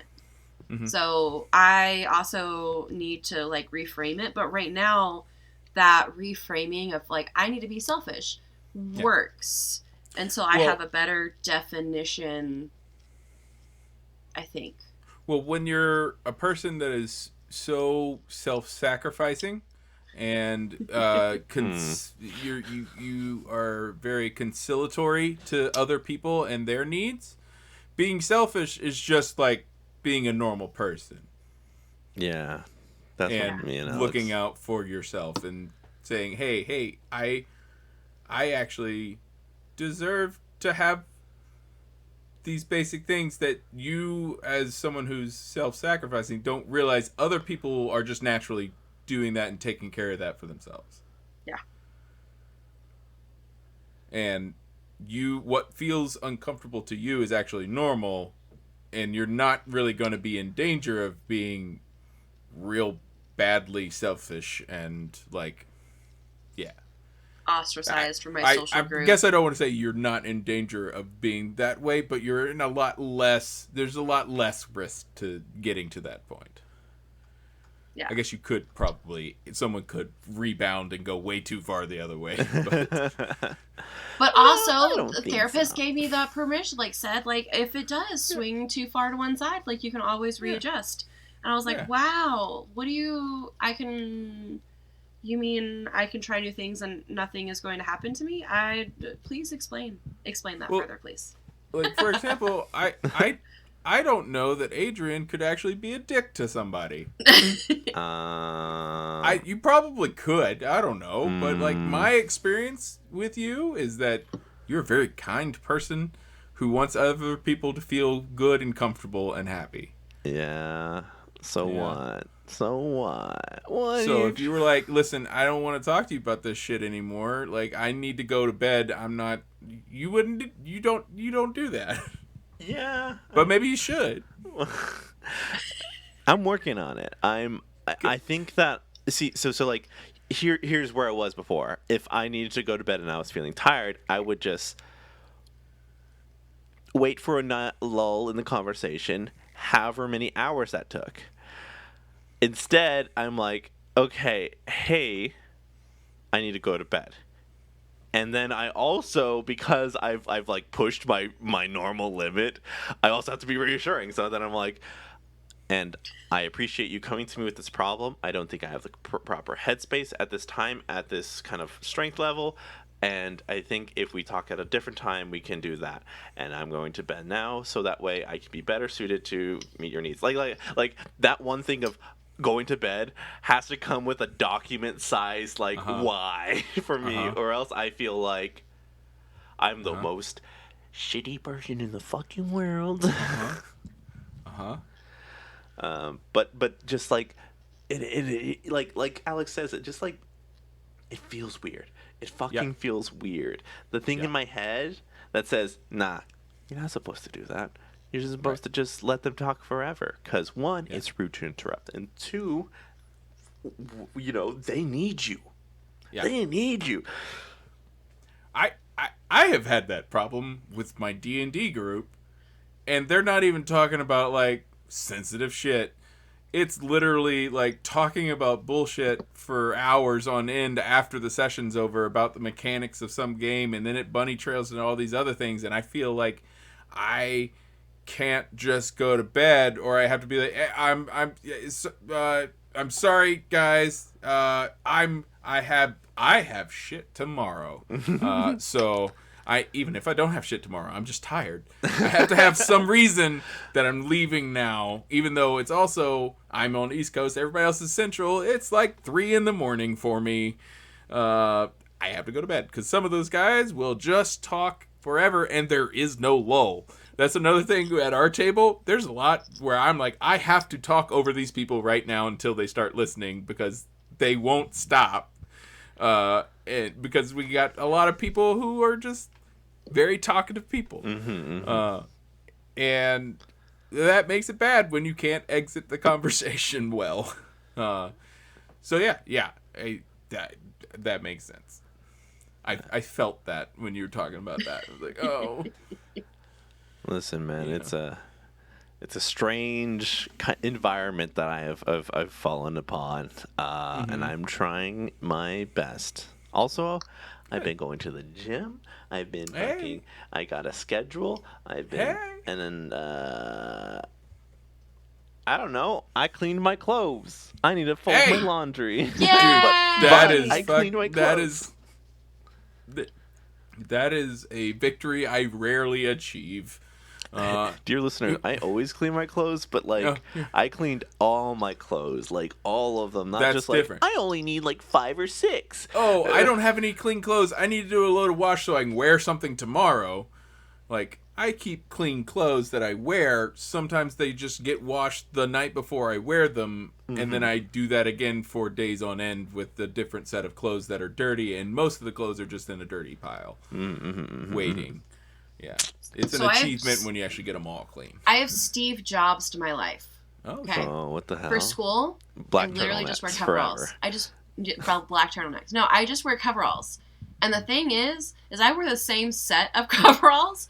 Mm-hmm. So I also need to, like, reframe it. But right now, that reframing of, like, I need to be selfish works. And so I have a better definition, I think. Well, when you're a person that is so self-sacrificing and you are very conciliatory to other people and their needs, being selfish is just like being a normal person. Yeah. That's and what me and Alex. looking out for yourself and saying, hey, I actually deserve to have these basic things that you, as someone who's self-sacrificing, don't realize other people are just naturally doing that and taking care of that for themselves. Yeah. And what feels uncomfortable to you is actually normal, and you're not really going to be in danger of being real badly selfish and, like, yeah. Ostracized from my social group. I guess I don't want to say you're not in danger of being that way, but you're in there's a lot less risk to getting to that point. Yeah. I guess someone could rebound and go way too far the other way. But also, don't the think therapist so. gave me the permission, like, said, like, if it does swing too far to one side, like, you can always readjust. And I was like, wow, you mean I can try new things and nothing is going to happen to me? Please explain that further, please. Like, for example, I don't know that Adrian could actually be a dick to somebody. You probably could. I don't know. But, like, my experience with you is that you're a very kind person who wants other people to feel good and comfortable and happy. Yeah. So what? So if you were like, listen, I don't want to talk to you about this shit anymore. Like, I need to go to bed. You don't do that. Yeah. But maybe you should. I'm working on it. I think that, so like, here's where I was before. If I needed to go to bed and I was feeling tired, I would just wait for a lull in the conversation, however many hours that took. Instead, I'm like, okay, hey, I need to go to bed. And then I also, because I've like pushed my normal limit, I also have to be reassuring. So then I'm like, And I appreciate you coming to me with this problem. I don't think I have the proper headspace at this time, at this kind of strength level. And I think if we talk at a different time, we can do that. And I'm going to bed now, so that way I can be better suited to meet your needs. Like that one thing of going to bed has to come with a document size why for me, or else I feel like I'm the most shitty person in the fucking world. But just like it like Alex says, it just like it feels weird. It fucking feels weird. The thing in my head that says, nah, you're not supposed to do that. You're just supposed to just let them talk forever. Because one, it's rude to interrupt. And two, you know, they need you. Yeah. They need you. I have had that problem with my D&D group. And they're not even talking about, like, sensitive shit. It's literally, like, talking about bullshit for hours on end after the session's over about the mechanics of some game. And then it bunny trails and all these other things. And I feel like I can't just go to bed, or I have to be like, I'm sorry, guys. I have shit tomorrow. So even if I don't have shit tomorrow, I'm just tired. I have to have some reason that I'm leaving now, even though it's also, I'm on the East Coast, everybody else is Central. It's like 3 a.m. for me. I have to go to bed because some of those guys will just talk forever, and there is no lull. That's another thing at our table. There's a lot where I'm like, I have to talk over these people right now until they start listening because they won't stop. And because we got a lot of people who are just very talkative people. And that makes it bad when you can't exit the conversation well. So yeah, that makes sense. I felt that when you were talking about that. I was like, oh. Listen, man, it's a strange environment that I've fallen upon, and I'm trying my best. Also, I've been going to the gym. I've been working. I got a schedule. I've been, and then I don't know. I cleaned my clothes. I need to fold my laundry. Yeah, I cleaned my clothes. That is a victory I rarely achieve. Dear listener, I always clean my clothes, but I cleaned all my clothes, like all of them. Not That's just like different. I only need like 5 or 6. Oh, I don't have any clean clothes. I need to do a load of wash so I can wear something tomorrow. Like, I keep clean clothes that I wear. Sometimes they just get washed the night before I wear them, and then I do that again for days on end with the different set of clothes that are dirty, and most of the clothes are just in a dirty pile, waiting. Yeah. It's an achievement when you actually get them all clean. I have Steve Jobs to my life. Oh, okay. Oh, what the hell? For school, black I literally just wear coveralls. Forever. Black turtlenecks. No, I just wear coveralls. And the thing is I wear the same set of coveralls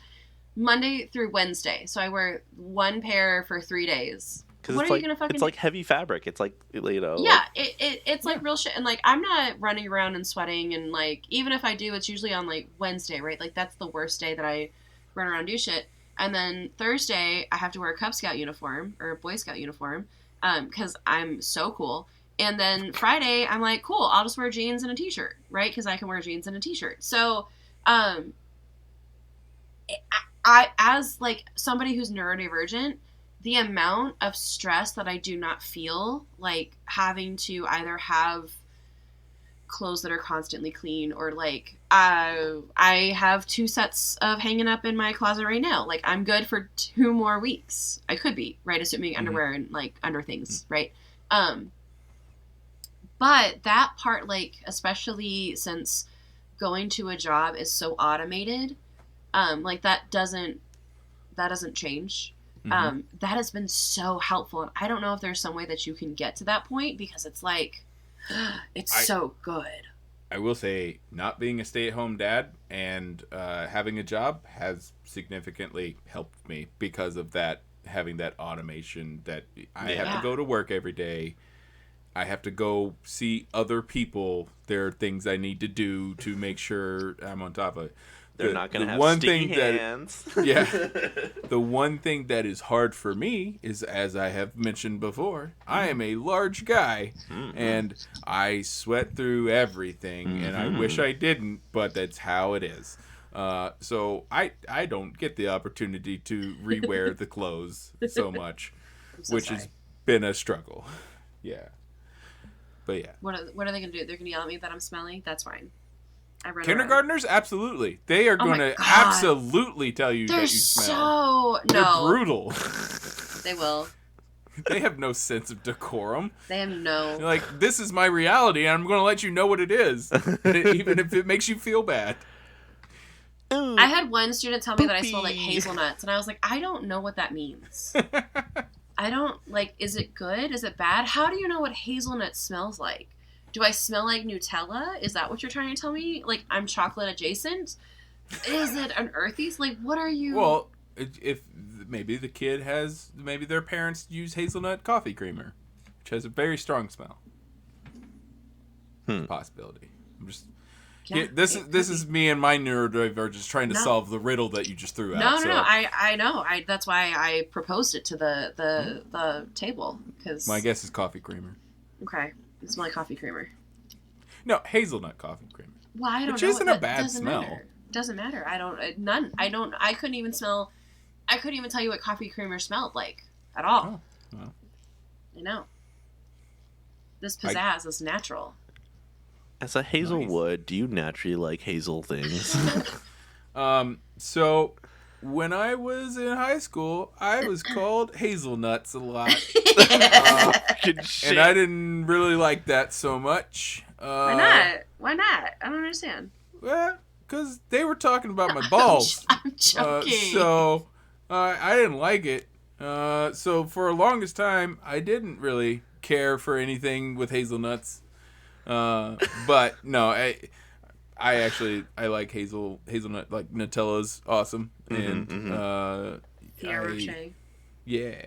Monday through Wednesday. So I wear one pair for 3 days. What are you gonna fucking? It's like heavy fabric. It's like, you know. Yeah, it's like real shit. And like, I'm not running around and sweating. And like, even if I do, it's usually on like Wednesday, right? Like, that's the worst day that I run around and do shit. And then Thursday, I have to wear a Cub Scout uniform or a Boy Scout uniform, because I'm so cool. And then Friday, I'm like, cool, I'll just wear jeans and a t-shirt, right? Because I can wear jeans and a t-shirt. So, I as like somebody who's neurodivergent, the amount of stress that I do not feel, like having to either have clothes that are constantly clean, or like I have 2 sets of hanging up in my closet right now. Like, I'm good for 2 more weeks. I could be, right, assuming underwear and like under things, right? But that part, like, especially since going to a job is so automated, like that doesn't change. That has been so helpful. And I don't know if there's some way that you can get to that point, because it's like, it's so good. I will say, not being a stay-at-home dad and having a job has significantly helped me because of that, having that automation that I have to go to work every day. I have to go see other people. There are things I need to do to make sure I'm on top of it. They're not going to have sticky hands. The one thing that is hard for me is, as I have mentioned before, I am a large guy, and I sweat through everything, and I wish I didn't, but that's how it is. So I don't get the opportunity to rewear the clothes so much, which has been a struggle. Yeah. But yeah. What are they going to do? They're going to yell at me that I'm smelly? That's fine. Kindergartners, absolutely. They are going to absolutely tell you that you smell. They're brutal. They will. They have no sense of decorum. They have no. They're like, this is my reality, and I'm going to let you know what it is, even if it makes you feel bad. I had one student tell me that I smelled like hazelnuts, and I was like, I don't know what that means. I don't, is it good? Is it bad? How do you know what hazelnut smells like? Do I smell like Nutella? Is that what you're trying to tell me? Like, I'm chocolate adjacent? Is it an earthy? What are you... Well, if maybe the kid maybe their parents use hazelnut coffee creamer, which has a very strong smell. Possibility. I'm just... Yeah, this is me and my neurodivergence trying to solve the riddle that you just threw out. No. I know. That's why I proposed it to the table. Cause... My guess is coffee creamer. Okay. It smells like coffee creamer. No, hazelnut coffee creamer. Well, I don't know. Which isn't a bad smell. Doesn't matter. I couldn't even tell you what coffee creamer smelled like at all. Oh, well. I know. This pizzazz is natural. As a Hazelwood, do you naturally like hazel things? So when I was in high school, I was called Hazelnuts a lot. And I didn't really like that so much. Why not? I don't understand. Well, because they were talking about my balls. I'm joking. So I didn't like it. So for the longest time, I didn't really care for anything with hazelnuts. But no, I like hazelnut, like Nutella's awesome. And yeah.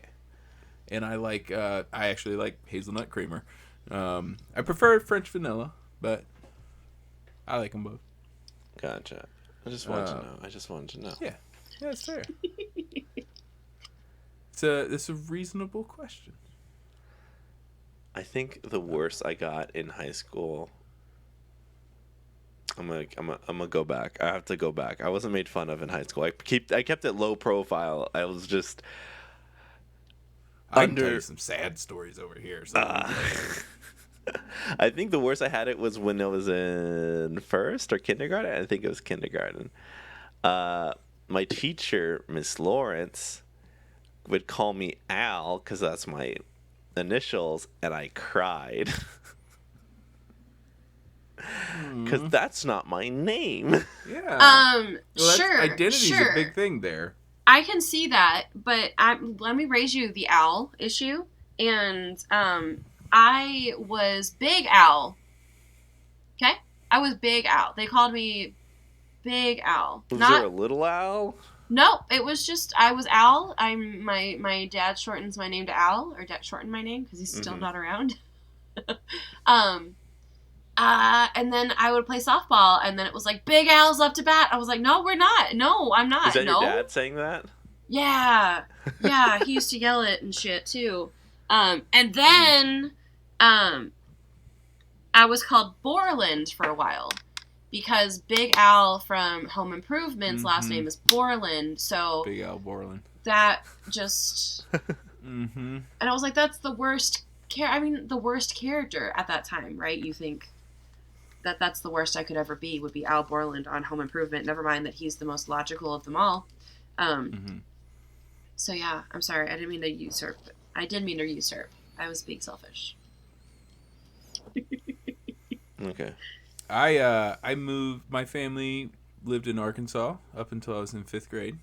And I actually like hazelnut creamer. I prefer French vanilla, but I like them both. Gotcha. I just wanted to know. Yeah, it's fair. It's a reasonable question. I think the worst I got in high school. I'm gonna go back. I have to go back. I wasn't made fun of in high school. I kept it low profile. I was just. I can tell you some sad stories over here. So I think the worst I had it was when I was in first or kindergarten. I think it was kindergarten. My teacher, Miss Lawrence, would call me Al because that's my initials, and I cried because that's not my name. Yeah. Sure. Identity's a big thing there. I can see that, but let me raise you the Al issue, and I was Big Al. Okay, I was Big Al. They called me Big Al. Was there a Little Al? No, it was just I was Al. My dad shortens my name to Al, or shortened my name because he's still not around. And then I would play softball, and then it was like, Big Al's up to bat. I was like, no, we're not. No, I'm not. Is that your dad saying that? Yeah. Yeah, he used to yell it and shit, too. And then I was called Borland for a while, because Big Al from Home Improvement's last name is Borland, so... Big Al Borland. That just... And I was like, that's the worst... the worst character at that time, right? You think... that's the worst I could ever be, would be Al Borland on Home Improvement. Never mind that he's the most logical of them all. So yeah, I'm sorry. I didn't mean to usurp. I did mean to usurp. I was being selfish. Okay. I moved. My family lived in Arkansas up until I was in 5th grade.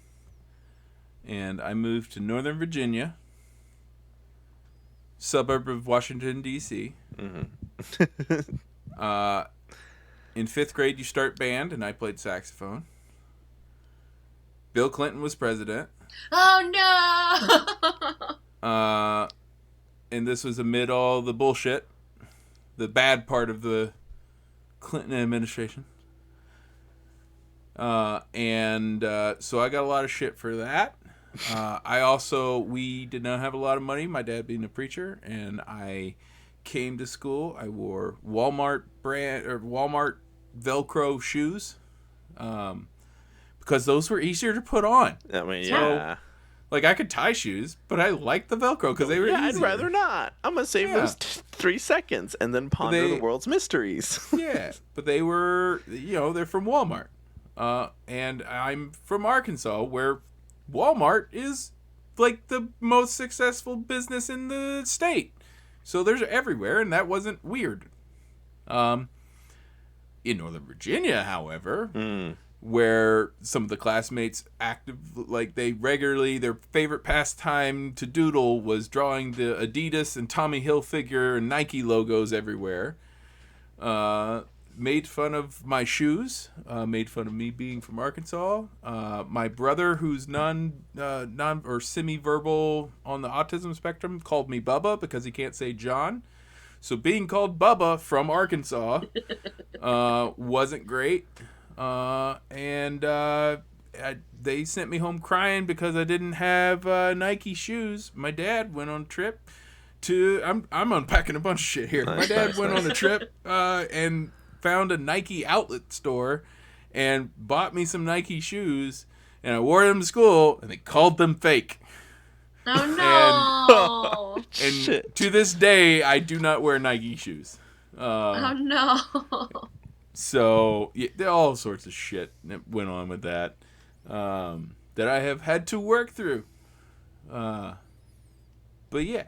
And I moved to Northern Virginia, suburb of Washington, D.C. In 5th grade, you start band, and I played saxophone. Bill Clinton was president. Oh, no! And this was amid all the bullshit, the bad part of the Clinton administration. So I got a lot of shit for that. We did not have a lot of money, my dad being a preacher, and I came to school. I wore Walmart Velcro shoes, because those were easier to put on. I mean, So, like, I could tie shoes, but I liked the Velcro because they were easier. I'd rather not. I'm going to save those 3 seconds and then ponder the world's mysteries. Yeah, but they were, they're from Walmart. And I'm from Arkansas, where Walmart is, like, the most successful business in the state. So they're everywhere, and that wasn't weird. In Northern Virginia, however... where some of the classmates their favorite pastime to doodle was drawing the Adidas and Tommy Hilfiger and Nike logos everywhere. Made fun of my shoes, made fun of me being from Arkansas. My brother, who's non or semi-verbal on the autism spectrum, called me Bubba because he can't say John. So being called Bubba from Arkansas wasn't great. They sent me home crying because I didn't have Nike shoes. My dad went on a trip to... I'm unpacking a bunch of shit here. My dad went on a trip and found a Nike outlet store and bought me some Nike shoes, and I wore them to school, and they called them fake. Oh, no. And shit. To this day, I do not wear Nike shoes. Oh, no. So, there all sorts of shit that went on with that that I have had to work through. But yeah.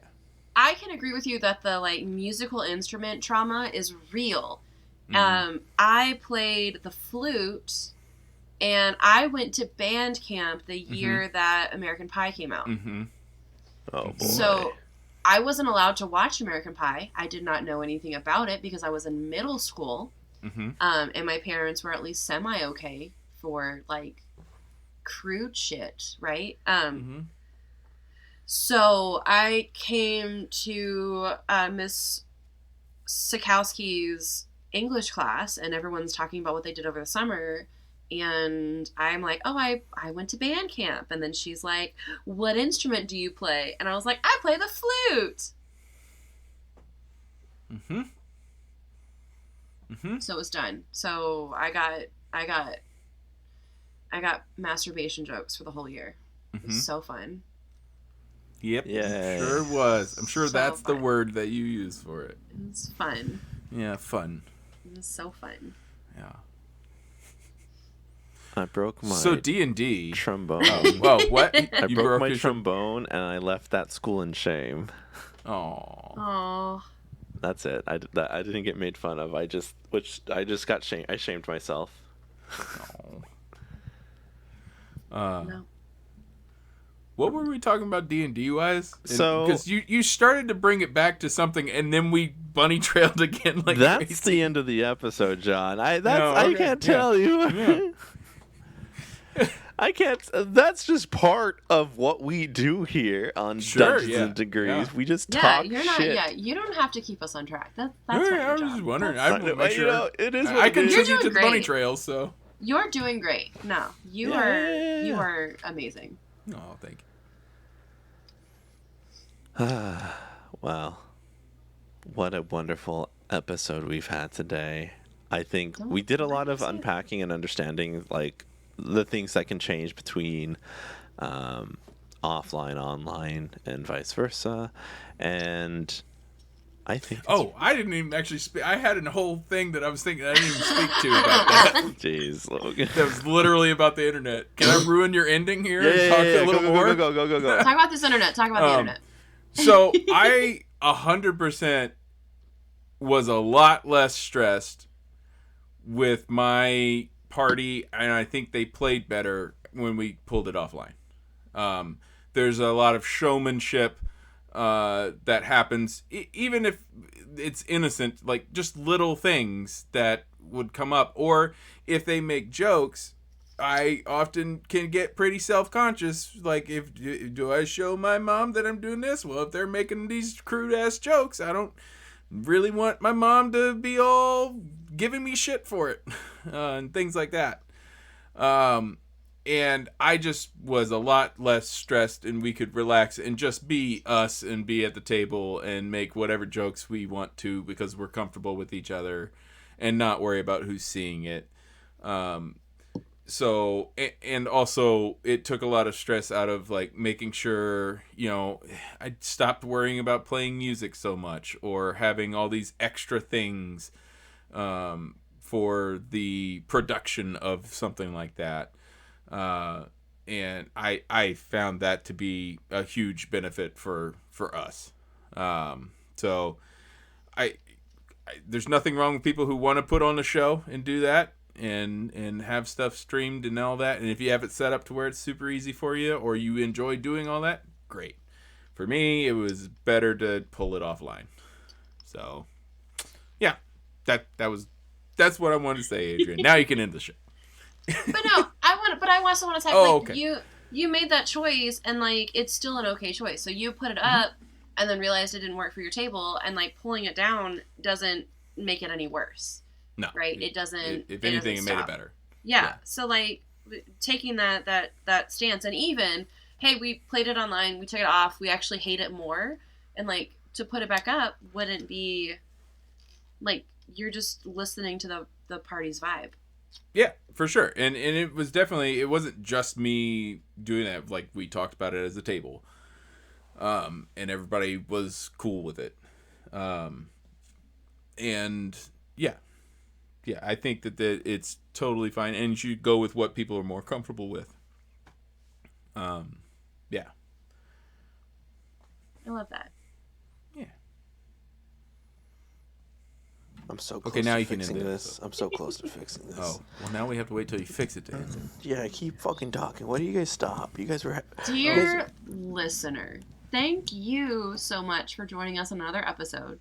I can agree with you that the musical instrument trauma is real. I played the flute, and I went to band camp the year that American Pie came out. Oh, boy. So I wasn't allowed to watch American Pie. I did not know anything about it because I was in middle school. And my parents were at least semi-okay for, crude shit, right? So I came to Miss Sikowski's English class, and everyone's talking about what they did over the summer, and I'm like, oh, I went to band camp. And then she's like, what instrument do you play? And I was like, I play the flute. So it was done. So I got masturbation jokes for the whole year. It was so fun. Yep. Yeah. Sure was. I'm sure So that's fun. the word that you use for it. It was fun. Yeah, fun. It was so fun. Yeah. I broke my D&D trombone. Whoa, what? I You broke my your trombone, and I left that school in shame. Oh. That's it. I didn't get made fun of. I just got shamed. I shamed myself. No. What were we talking about D&D wise? So, because you started to bring it back to something, and then we bunny trailed again. That's crazy. the end of the episode, John. I can't Yeah. tell you. Yeah. I can't. That's just part of what we do here on Dungeons and Degrees. Yeah. We just talk you're not. shit. Yeah, you don't have to keep us on track. That's Yeah, what I your was job. just wondering. That's- I will make sure. It is. What I it is. contribute You're to doing the bunny great. trail, so. You're doing great. No, you are amazing. Oh, thank Wow. What a wonderful episode we've had today. I think we did a lot of unpacking and understanding, the things that can change between offline, online, and vice versa. And I think... Oh, I didn't even actually speak. I had a whole thing that I was thinking I didn't even speak to about that. Jeez, Logan. That was literally about the internet. Can I ruin your ending here and talk a little more? Go. Talk about this internet. Talk about the internet. So I 100% was a lot less stressed with my party, and I think they played better when we pulled it offline. There's a lot of showmanship that happens, even if it's innocent, just little things that would come up. Or if they make jokes, I often can get pretty self-conscious. Do I show my mom that I'm doing this? Well, if they're making these crude-ass jokes, I don't really want my mom to be all giving me shit for it. And things like that. And I just was a lot less stressed, and we could relax and just be us and be at the table and make whatever jokes we want to because we're comfortable with each other and not worry about who's seeing it. So, and also it took a lot of stress out of like making sure, I stopped worrying about playing music so much or having all these extra things for the production of something like that. And I found that to be a huge benefit for us. So I there's nothing wrong with people who want to put on a show and do that and have stuff streamed and all that. And if you have it set up to where it's super easy for you or you enjoy doing all that, great. For me, it was better to pull it offline. So yeah, that's what I wanted to say, Adrian. Now you can end the show. But no, I also want to talk. Okay. You made that choice, and like it's still an okay choice. So you put it up, and then realized it didn't work for your table, and like pulling it down doesn't make it any worse. No, right? It doesn't. If anything, it made it better. Yeah. So like taking that stance, and even hey, we played it online, we took it off, we actually hate it more, and like to put it back up wouldn't be like you're just listening to the party's vibe. Yeah, for sure. And it was definitely, it wasn't just me doing that. Like, we talked about it as a table. And everybody was cool with it. And, yeah. Yeah, I think that it's totally fine. And you should go with what people are more comfortable with. Yeah. I love that. Yeah. I'm so close to fixing this. I'm so close to fixing this. Oh, well, now we have to wait till you fix it to end. Yeah, keep fucking talking. Why do you guys stop? You guys were... Dear listener, thank you so much for joining us on another episode.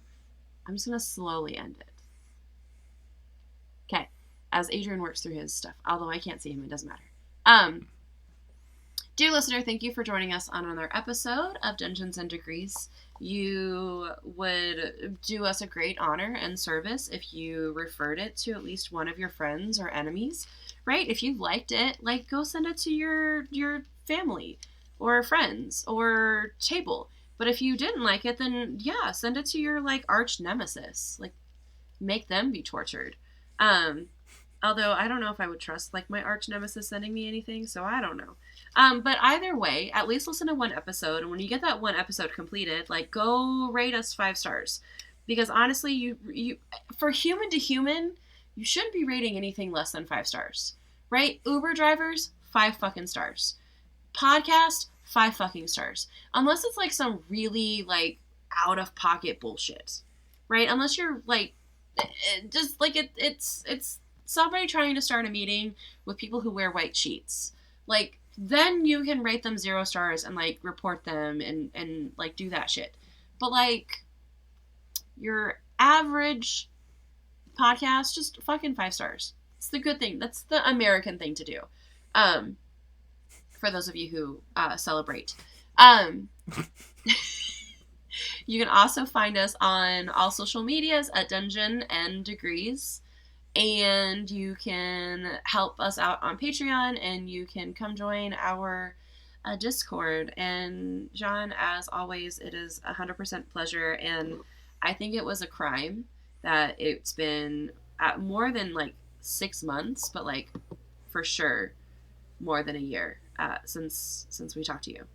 I'm just going to slowly end it. Okay, as Adrian works through his stuff, although I can't see him, it doesn't matter. Dear listener, thank you for joining us on another episode of Dungeons and Degrees. You would do us a great honor and service if you referred it to at least one of your friends or enemies, right? If you liked it, like go send it to your family or friends or table. But if you didn't like it, then yeah, send it to your like arch nemesis. Like make them be tortured. Although I don't know if I would trust like my arch nemesis sending me anything, so I don't know. But either way, at least listen to one episode, and when you get that one episode completed, like go rate us 5 stars, because honestly, you for human to human, you shouldn't be rating anything less than 5 stars, right? Uber drivers, 5 fucking stars. Podcast, 5 fucking stars, unless it's like some really like out of pocket bullshit, right? Unless you're like just like it's somebody trying to start a meeting with people who wear white sheets, like. Then you can rate them 0 stars and like report them and like do that shit. But like your average podcast, just fucking 5 stars. It's the good thing. That's the American thing to do. For those of you who celebrate. You can also find us on all social medias at Dungeon and Degrees. And you can help us out on Patreon, and you can come join our Discord. And John, as always, it is 100% pleasure. And I think it was a crime that it's been more than like 6 months, but like for sure more than a year since we talked to you.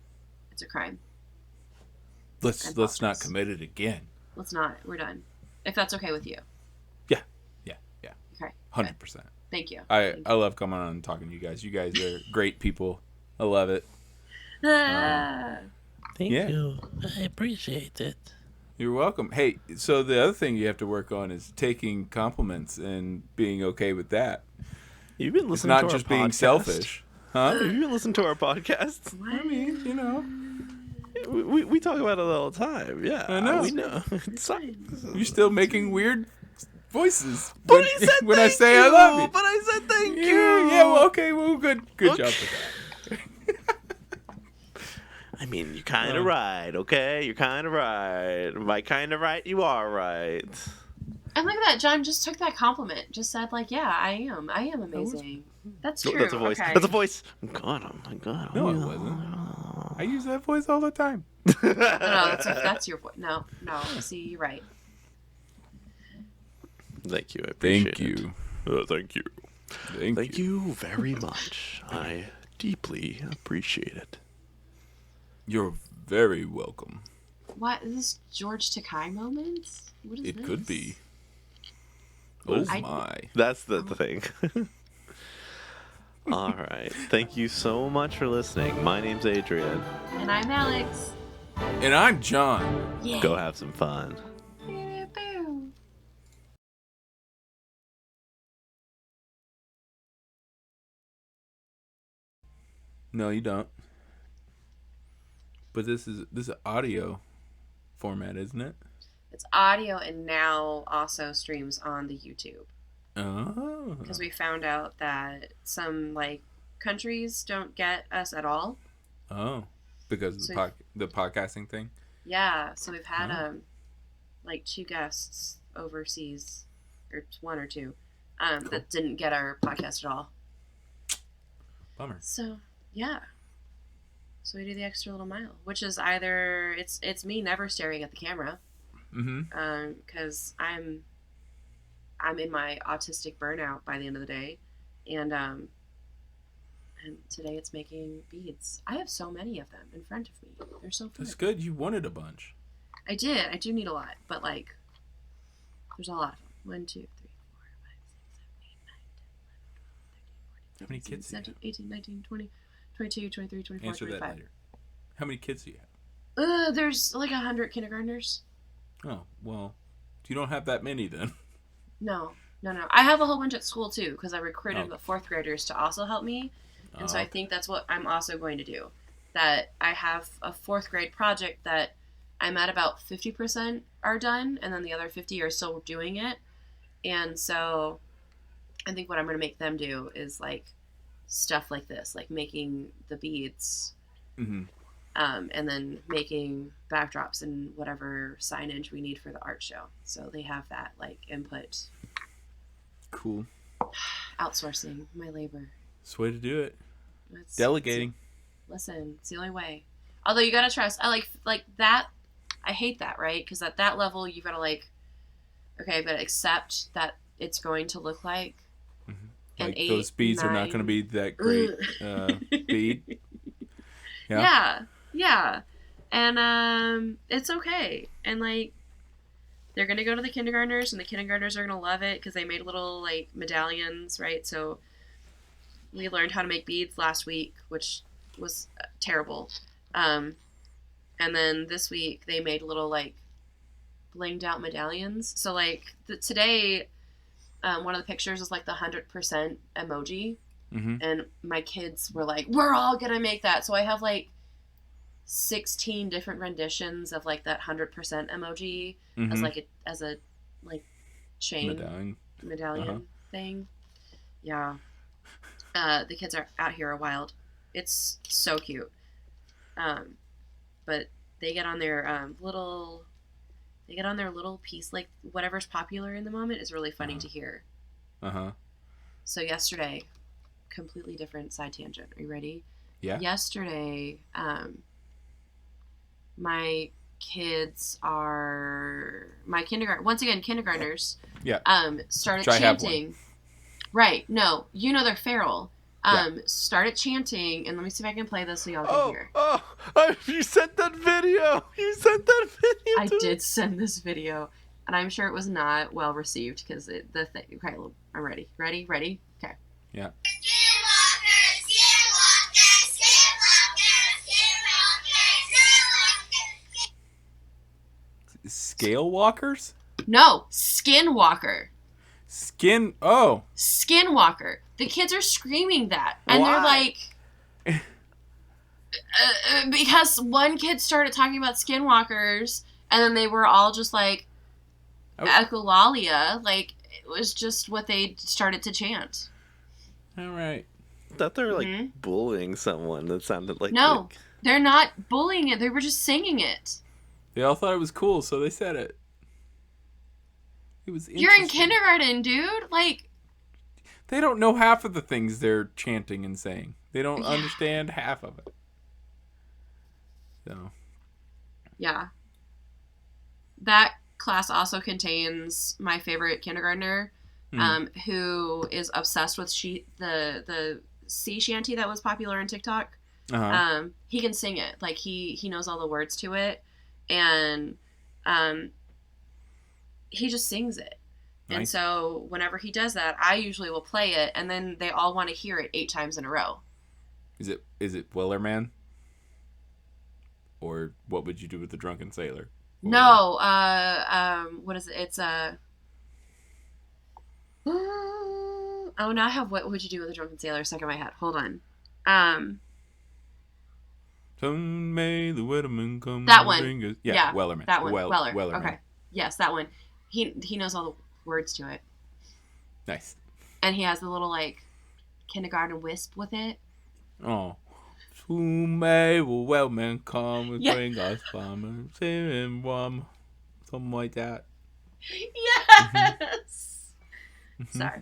It's a crime. Let's not commit it again. Let's not. We're done. If that's okay with you. Yeah. Okay. 100%. Thank you. I love coming on and talking to you guys. You guys are great people. I love it. Thank you. I appreciate it. You're welcome. Hey, so the other thing you have to work on is taking compliments and being okay with that. You've been listening to our podcast. It's not just being selfish. Huh? Have you been listening to our podcasts? I mean, you know. We talk about it all the time. Yeah. I know. We know. You're still making weird voices but when I say I love you. But I said thank you. Yeah, well, okay, well, good job with that. I mean, you're kind of right, okay? You're kind of right. By kind of right, you are right. And look at that, John just took that compliment. Just said, like, yeah, I am amazing. That's true. That's a voice. Okay. That's a voice. God, oh my God. No, it wasn't. I use that voice all the time. No, that's your voice. No. See, you're right. Thank you. I appreciate Thank it. you. Thank you. Thank you very much. I deeply appreciate it. You're very welcome. What is this George Takei moment? What is It this? could be. What Oh is- my. That's the thing. All right. Thank you so much for listening. My name's Adrian. And I'm Alex. And I'm John. Yeah. Go have some fun. Boo. No, you don't. But this is audio format, isn't it? It's audio and now also streams on the YouTube. Oh. Because we found out that some like countries don't get us at all. Oh. Because of the podcasting thing? Yeah, so we've had like 2 guests overseas, or 1 or 2, Cool. that didn't get our podcast at all. Bummer. So yeah, so we do the extra little mile, which is either it's me never staring at the camera, because I'm in my autistic burnout by the end of the day, and today it's making beads. I have so many of them in front of me. They're so fun. That's good. You wanted a bunch. I did. I do need a lot, but like, there's a lot of them. 1, 2, 3, 4, 5, 6, 7, 8, 9, 10, 11, 12, 13, 14, How many kids do you 17, have? 18, 19, 20, 22, 23, 24, Answer that 25. later. How many kids do you have? There's like 100 kindergartners. Oh, well, you don't have that many then. No. I have a whole bunch at school too, because I recruited Oh. the 4th graders to also help me. And so I okay. think that's what I'm also going to do. That I have a 4th grade project that I'm at about 50% are done, and then the other 50 are still doing it. And so I think what I'm going to make them do is like stuff like this, like making the beads, and then making backdrops and whatever signage we need for the art show. So they have that like input. Cool. Outsourcing my labor. That's the way to do it. It's, Delegating. Listen, it's the only way. Although you gotta trust. I like that. I hate that, right? Because at that level, you gotta like, okay, but accept that it's going to look like an Like 8, those beads 9. are not going to be that great bead. Yeah. And it's okay. And like, they're gonna go to the kindergartners, and the kindergartners are gonna love it because they made little like medallions, right? So we learned how to make beads last week, which was terrible. And then this week they made little like blinged out medallions. So like today, one of the pictures is like the 100% emoji, and my kids were like, "We're all gonna make that." So I have like 16 different renditions of like that 100% emoji as a like chain medallion thing. Yeah. The kids are out here are wild. It's so cute. But they get on their little piece, like whatever's popular in the moment is really funny to hear. So yesterday, completely different side tangent. Are you ready? Yeah. Yesterday, my kids are kindergartners. Yeah. Started Which I have chanting. Right. No, they're feral. Yeah. Started chanting, and let me see if I can play this so y'all can hear. You sent that video. I did send this video, and I'm sure it was not well received because okay, I'm ready. Ready? Okay. Yeah. Scale walkers? No, Skinwalker. Skinwalker. The kids are screaming that, and Why? they're like, because one kid started talking about Skinwalkers, and then they were all just like, echolalia. Like, it was just what they started to chant. All right. I thought they were like bullying someone. That sounded like No, they're not bullying it. They were just singing it. They all thought it was cool, so they said it. It was You're in interesting. kindergarten, dude. Like, they don't know half of the things they're chanting and saying. They don't understand half of it. So. Yeah. That class also contains my favorite kindergartner, who is obsessed with the sea shanty that was popular on TikTok. He can sing it. Like, he knows all the words to it, and he just sings it. Nice. And so whenever he does that, I usually will play it, and then they all want to hear it 8 times in a row. Is it Wellerman? Or What Would You Do with the Drunken Sailor? No, what is it? It's oh, now I have What Would You Do with a Drunken Sailor stuck in my head. Hold on. Soon may the Weatherman come. That one. Yeah, Wellerman. That one. Weller. Wellerman. Okay. Yes, that one. He knows all the words to it. Nice. And he has a little, like, kindergarten wisp with it. Oh. Soon may the Wellerman come and bring us farmers and warm. Something like that. Yes. Sorry.